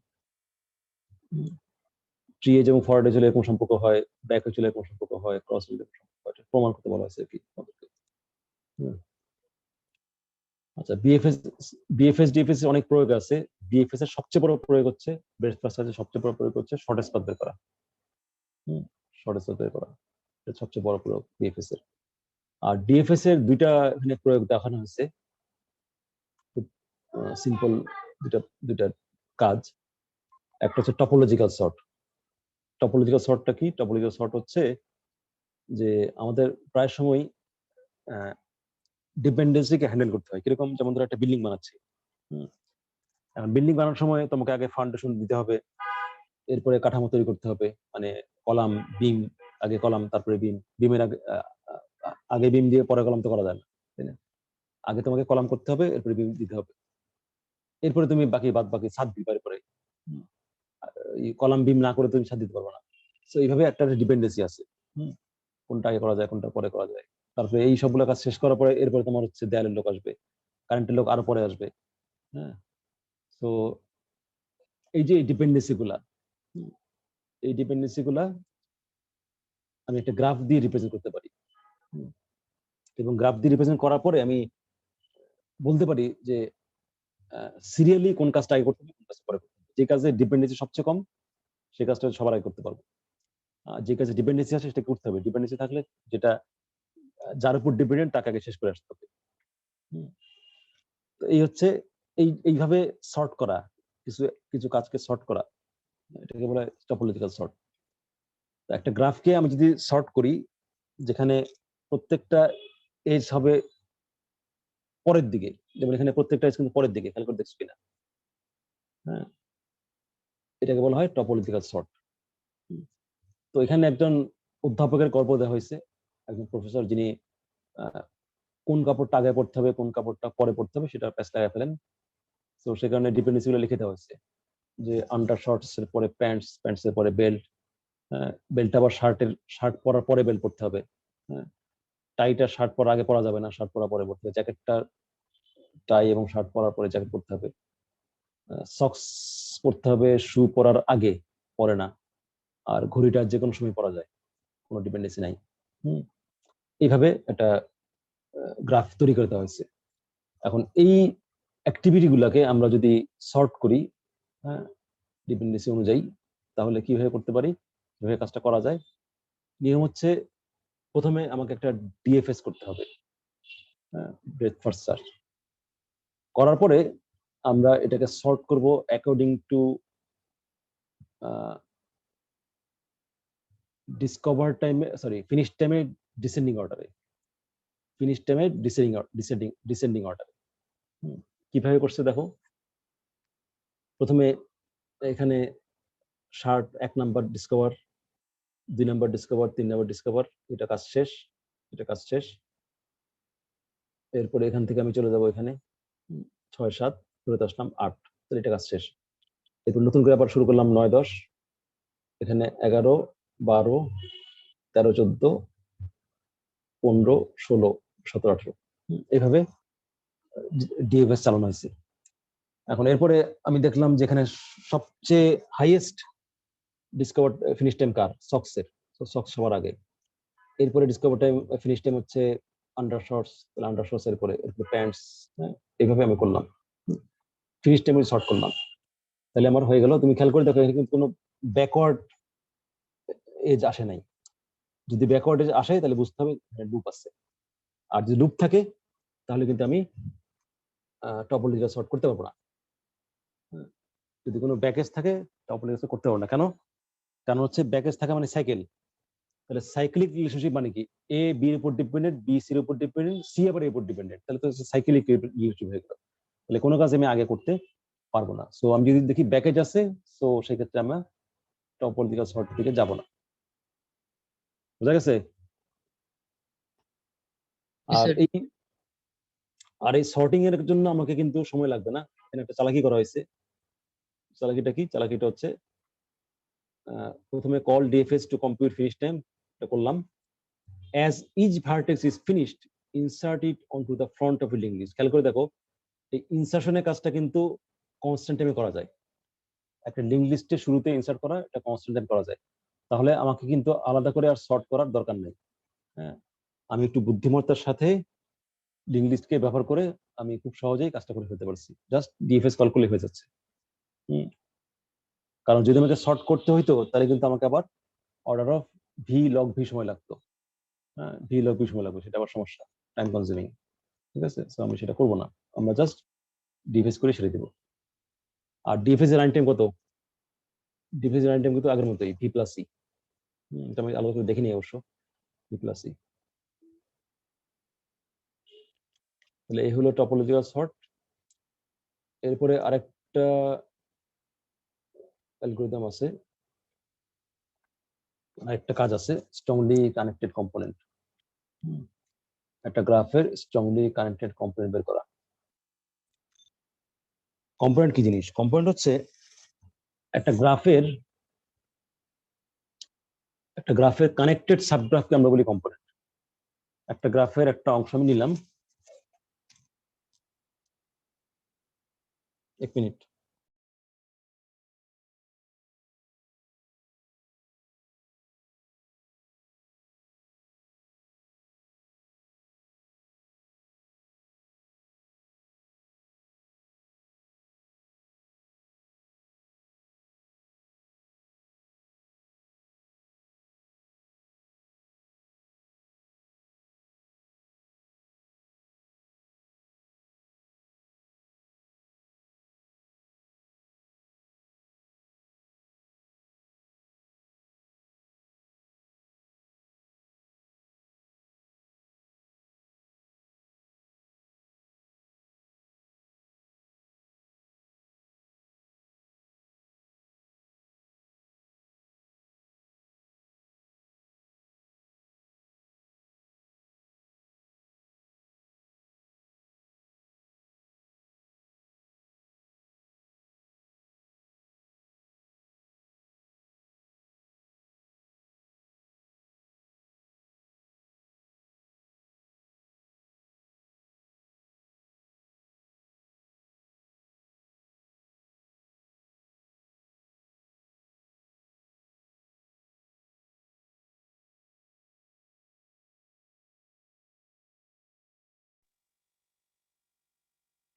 S1: টিএইচ এবং ফরওয়ার্ড এজ হলে এরকম সম্পর্ক হয়, ব্যাক এজ হলে এরকম সম্পর্ক হয়, ক্রস হলে এরকম সম্পর্ক হয়, প্রমাণ করতে বলা আছে আর কি। আচ্ছা, বিএফএস ডিএফএস এর অনেক প্রয়োগ আছে। বিএফএস এর সবচেয়ে বড় প্রয়োগ হচ্ছে, ব্রেডথ ফার্স্ট সার্চের সবচেয়ে বড় প্রয়োগ হচ্ছে শর্টেস্ট পাথ বের করা। শর্টেস্ট পাথ বের করা এটা সবচেয়ে বড় প্রয়োগ বিএফএস এর। আর ডিএফএস এর দুইটা এখানে প্রয়োগ দেখানো হয়েছে, খুব সিম্পল দুইটা কাজ। একটা হচ্ছে টপোলজিক্যাল সর্ট। টপোলজিক্যাল সর্টটা কি? টপোলজিক্যাল সর্ট হচ্ছে যে আমাদের প্রায় সময় ডিপেন্ডেন্সিকে হ্যান্ডেল করতে হয়। কিরকম? যেমন ধরো একটা বিল্ডিং বানাচ্ছি, বিল্ডিং বানানোর সময় তোমাকে আগে ফাউন্ডেশন দিতে হবে, এরপরে কাঠামো তৈরি করতে হবে, মানে কলাম বিম, আগে কলাম তারপরে বিম, বিমের আগে বিম দিয়ে পরে কলাম তো করা যায় না, তাই না? আগে তোমাকে কলাম করতে হবে, এরপরে বিম দিতে হবে, এরপরে তুমি বাদ বাকি ছাদ দিতে পারে। কলাম বিম না করে তুমি ছাদ দিতে পারবে না। তো এইভাবে একটা ডিপেন্ডেন্সি আছে, কোনটা আগে করা যায় কোনটা পরে করা যায়। তারপরে এই সবগুলো কাজ শেষ করার পরে এরপরে তোমার হচ্ছে দেয়ালের লোক আসবে, কারেন্টের লোক আরো পরে আসবে। হ্যাঁ, তো এই যে ডিপেন্ডেন্সি গুলা আমি একটা গ্রাফ দিয়ে রিপ্রেজেন্ট করতে পারি, এবং গ্রাফ দিয়ে রিপ্রেজেন্ট করার পরে আমি বলতে পারি যে সিরিয়ালি কোন কাজটা আগে করতে হবে, কোন কাজটা পরে করতে হবে। যে কাজে ডিপেন্ডেন্সি সবচেয়ে কম সেই কাজটা সবার আগে করতে পারবো। যে কাজে ডিপেন্ডেন্সি আছে সেটা করতে হবে, ডিপেন্ডেন্সি থাকলে যেটা যার উপর ডিপেন্ডেন্ট তাকে আগে শেষ করে আসতে হবে। তো এই হচ্ছে এইভাবে সর্ট করা, কিছু কাজকে সর্ট করা, এটাকে বলা হয় টপোলজিক্যাল সর্ট। একটা গ্রাফকে আমি যদি সর্ট করি, যেখানে প্রত্যেকটা এজ হবে পরের দিকে, যেমন এখানে প্রত্যেকটা এজ কিন্তু পরের দিকে, খেয়াল করে দেখছো কিনা? হ্যাঁ, এটাকে বলা হয় টপোলজিক্যাল সর্ট। তো এখানে একজন অধ্যাপকের গল্প দেওয়া হয়েছে, একজন প্রফেসর, যিনি কোন কাপড়টা আগে পড়তে হবে কোন কাপড়টা পরে পড়তে হবে সেটা প্যাচ লাগাই ফেলেন। তো সে কারণে ডিপেন্ডেন্সি গুলো লিখে দেওয়া হয়েছে, যে আন্ডার শর্টস এর পরে প্যান্টস, প্যান্টস এর পরে বেল্ট, বেল্ট আবার শার্ট পরার পরে বেল্ট পড়তে হবে। টাইটা শার্ট পরা আগে পরা যাবে না, শার্ট পরা পরে পড়তে হবে। জ্যাকেটটা টাই এবং শার্ট পরার পরে জ্যাকেট পরতে হবে। সক্স পরতে হবে শু পরার আগে, পরে না। আর ঘড়িটা যে কোনো সময় পরা যায়, কোনো ডিপেন্ডেন্সি নাই। এইভাবে একটা গ্রাফ তৈরি করতে হয়েছে। এখন এই অ্যাক্টিভিটি গুলাকে আমরা যদি সর্ট করি ডিপেন্ডেন্সি অনুযায়ী, তাহলে কিভাবে করতে পারি, কিভাবে কাজটা করা যায়? নিয়ম হচ্ছে, প্রথমে আমাকে একটা ডিএফএস করতে হবে, ব্রেডথ ফার্স্ট সার্চ করার পরে আমরা এটাকে সর্ট করব অ্যাকর্ডিং টু ডিসকভার টাইমে, সরি ফিনিশ টাইমে ডিসেন্ডিং অর্ডারে, ফিনিশ টাইমে ডিসেন্ডিং অর্ডারে। কিভাবে করছে দেখো, প্রথমে এখানে shirt 1 number discover, 2 number discover, 3 number discover, এটা কাজ শেষ, এটা কাজ শেষ। এরপরে এখান থেকে আমি চলে যাব এখানে 6 7 ঘুরে আসলাম 8, তাহলে এটা কাজ শেষ। এরপর নতুন করে আবার শুরু করলাম 9 10, এখানে 11 12 13 14 15 16 17 18, এইভাবে ডিএফএস চালানো হয়েছে। এখন এরপরে আমি দেখলাম যেখানে সবচেয়ে হাইয়েস্ট ডিসকভার ফিনিশ টাইম কার, সক্সের, সক্স সবার আগে। এরপরে ডিসকভার টাইম ফিনিশ টাইম হচ্ছে আন্ডারশর্টস, তাহলে আন্ডারশর্টস এরপরে প্যান্টস, হ্যাঁ এইভাবে আমি করলাম, ফিনিশ টাইম শর্ট করলাম। তাহলে আমার হয়ে গেল। তুমি খেয়াল করে দেখো এখানে কিন্তু কোনো ব্যাকওয়ার্ড এজ আসে নাই। যদি ব্যাকওয়ার্ড এজ আসে তাহলে বুঝতে হবে লুপ আছে, আর যদি লুপ থাকে তাহলে কিন্তু আমি টপোলজিটা সর্ট করতে পারবো না। যদি কোনো ব্যাকেজ থাকে টপোলজি করতে পারবো না। কেন? কারণ হচ্ছে ব্যাকেজ থাকা মানে সাইকেল। তাহলে সাইক্লিক রিলেশনশিপ মানে কি? এ বি এর উপর ডিপেন্ডেন্ট, বি সি এর উপর ডিপেন্ডেন্ট, সি আবার এর উপর ডিপেন্ডেন্ট, তাহলে তো সাইক্লিক রিলেশনশিপ হয়ে গেল। তাহলে কোনো কাজ আমি আগে করতে পারবো না। সো আমি যদি দেখি ব্যাকেজ আছে, সো সেক্ষেত্রে আমরা টপোলজিক্যাল সর্ট দিকে যাব না। বুঝা গেছে? আর এই সর্টিং এর জন্য আমাকে কিন্তু সময় লাগবে না। এখানে একটা চালাকি করা হয়েছে। চালাকিটা কি? চালাকিটা হচ্ছে প্রথমে call DFS to compute finish time, এটা করলাম। as each vertex is finished, insert it onto the front of a linked list. খেয়াল করে দেখো এই ইনসারশনের কাজটা কিন্তু কনস্ট্যান্ট টাইমে করা যায়। একটা লিঙ্ক লিস্টের শুরুতে ইনসার্ট করা, এটা কনস্ট্যান্ট টাইম করা যায়। তাহলে আমাকে কিন্তু আলাদা করে আর সর্ট করার দরকার নেই। হ্যাঁ, আমি একটু বুদ্ধিমত্তার সাথে লিঙ্ক লিস্টকে ব্যবহার করে আমি খুব সহজেই কাজটা করে ফেলতে পারছি। জাস্ট ডিএফএস কল করলে হয়ে যাচ্ছে। কারণ যদি আমাকে সর্ট করতে হইতো তাহলে কিন্তু আমাকে আবার order of V log V সময় লাগতো। হ্যাঁ, ভি লগ ভি সময় লাগবে, সেটা আবার সমস্যা, টাইম কনজিউমিং। ঠিক আছে, সো আমি সেটা করবো না, আমরা জাস্ট ডিফেস করে ছেড়ে দিব। আর ডিফেস এর রান টাইম কত? ডিফেস এর রান টাইম কিন্তু আগের মতোই ভি প্লাস সি। এটা আমি আলাদা করে দেখিনি অবশ্য, ভি প্লাস সি। তাহলে এই হলো টপোলজিক্যাল সর্ট। এরপরে আরেকটা অ্যালগরিদম আছে, আরেকটা কাজ আছে, স্ট্রংলি কানেক্টেড কম্পোনেন্ট। একটা গ্রাফের স্ট্রংলি কানেক্টেড কম্পোনেন্ট বের করা। কম্পোনেন্ট কি জিনিস? কম্পোনেন্ট হচ্ছে একটা গ্রাফের কানেক্টেড সাবগ্রাফকে আমরা বলি কম্পোনেন্ট। একটা গ্রাফের একটা অংশ আমি নিলাম, এক মিনিট।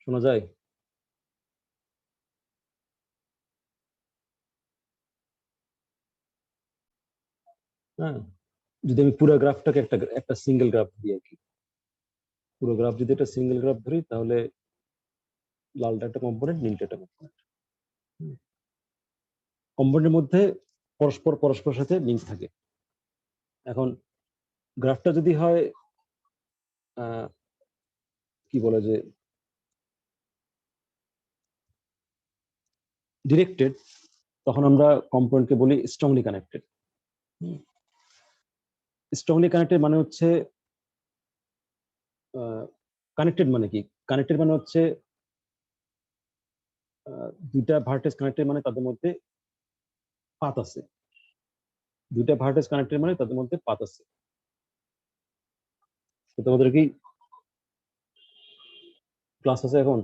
S1: শোনা যায়? হ্যাঁ, যদি আমি পুরো গ্রাফটাকে একটা সিঙ্গেল গ্রাফ দিই আর কি, পুরো গ্রাফ যদি একটা সিঙ্গেল গ্রাফ ধরি তাহলে লালটা একটা কম্পোনেন্ট, নীলটা একটা কম্পোনেন্ট। কম্পোনেন্টের মধ্যে পরস্পরের সাথে লিঙ্ক থাকে। এখন গ্রাফটা যদি হয় কি বলে যে ডিরেক্টেড, তখন আমরা কম্পোনেন্টকে বলি স্ট্রংলি কানেক্টেড। স্ট্রংলি কানেক্টেড মানে হচ্ছে কানেক্টেড মানে কি? কানেক্টেড মানে হচ্ছে দুইটা ভার্টেক্স কানেক্টেড মানে তাদের মধ্যে পাথ আছে। দুইটা ভার্টেক্স কানেক্টেড মানে তাদের মধ্যে পাথ আছে। তো তোমাদের কি ক্লাস আছে এখন?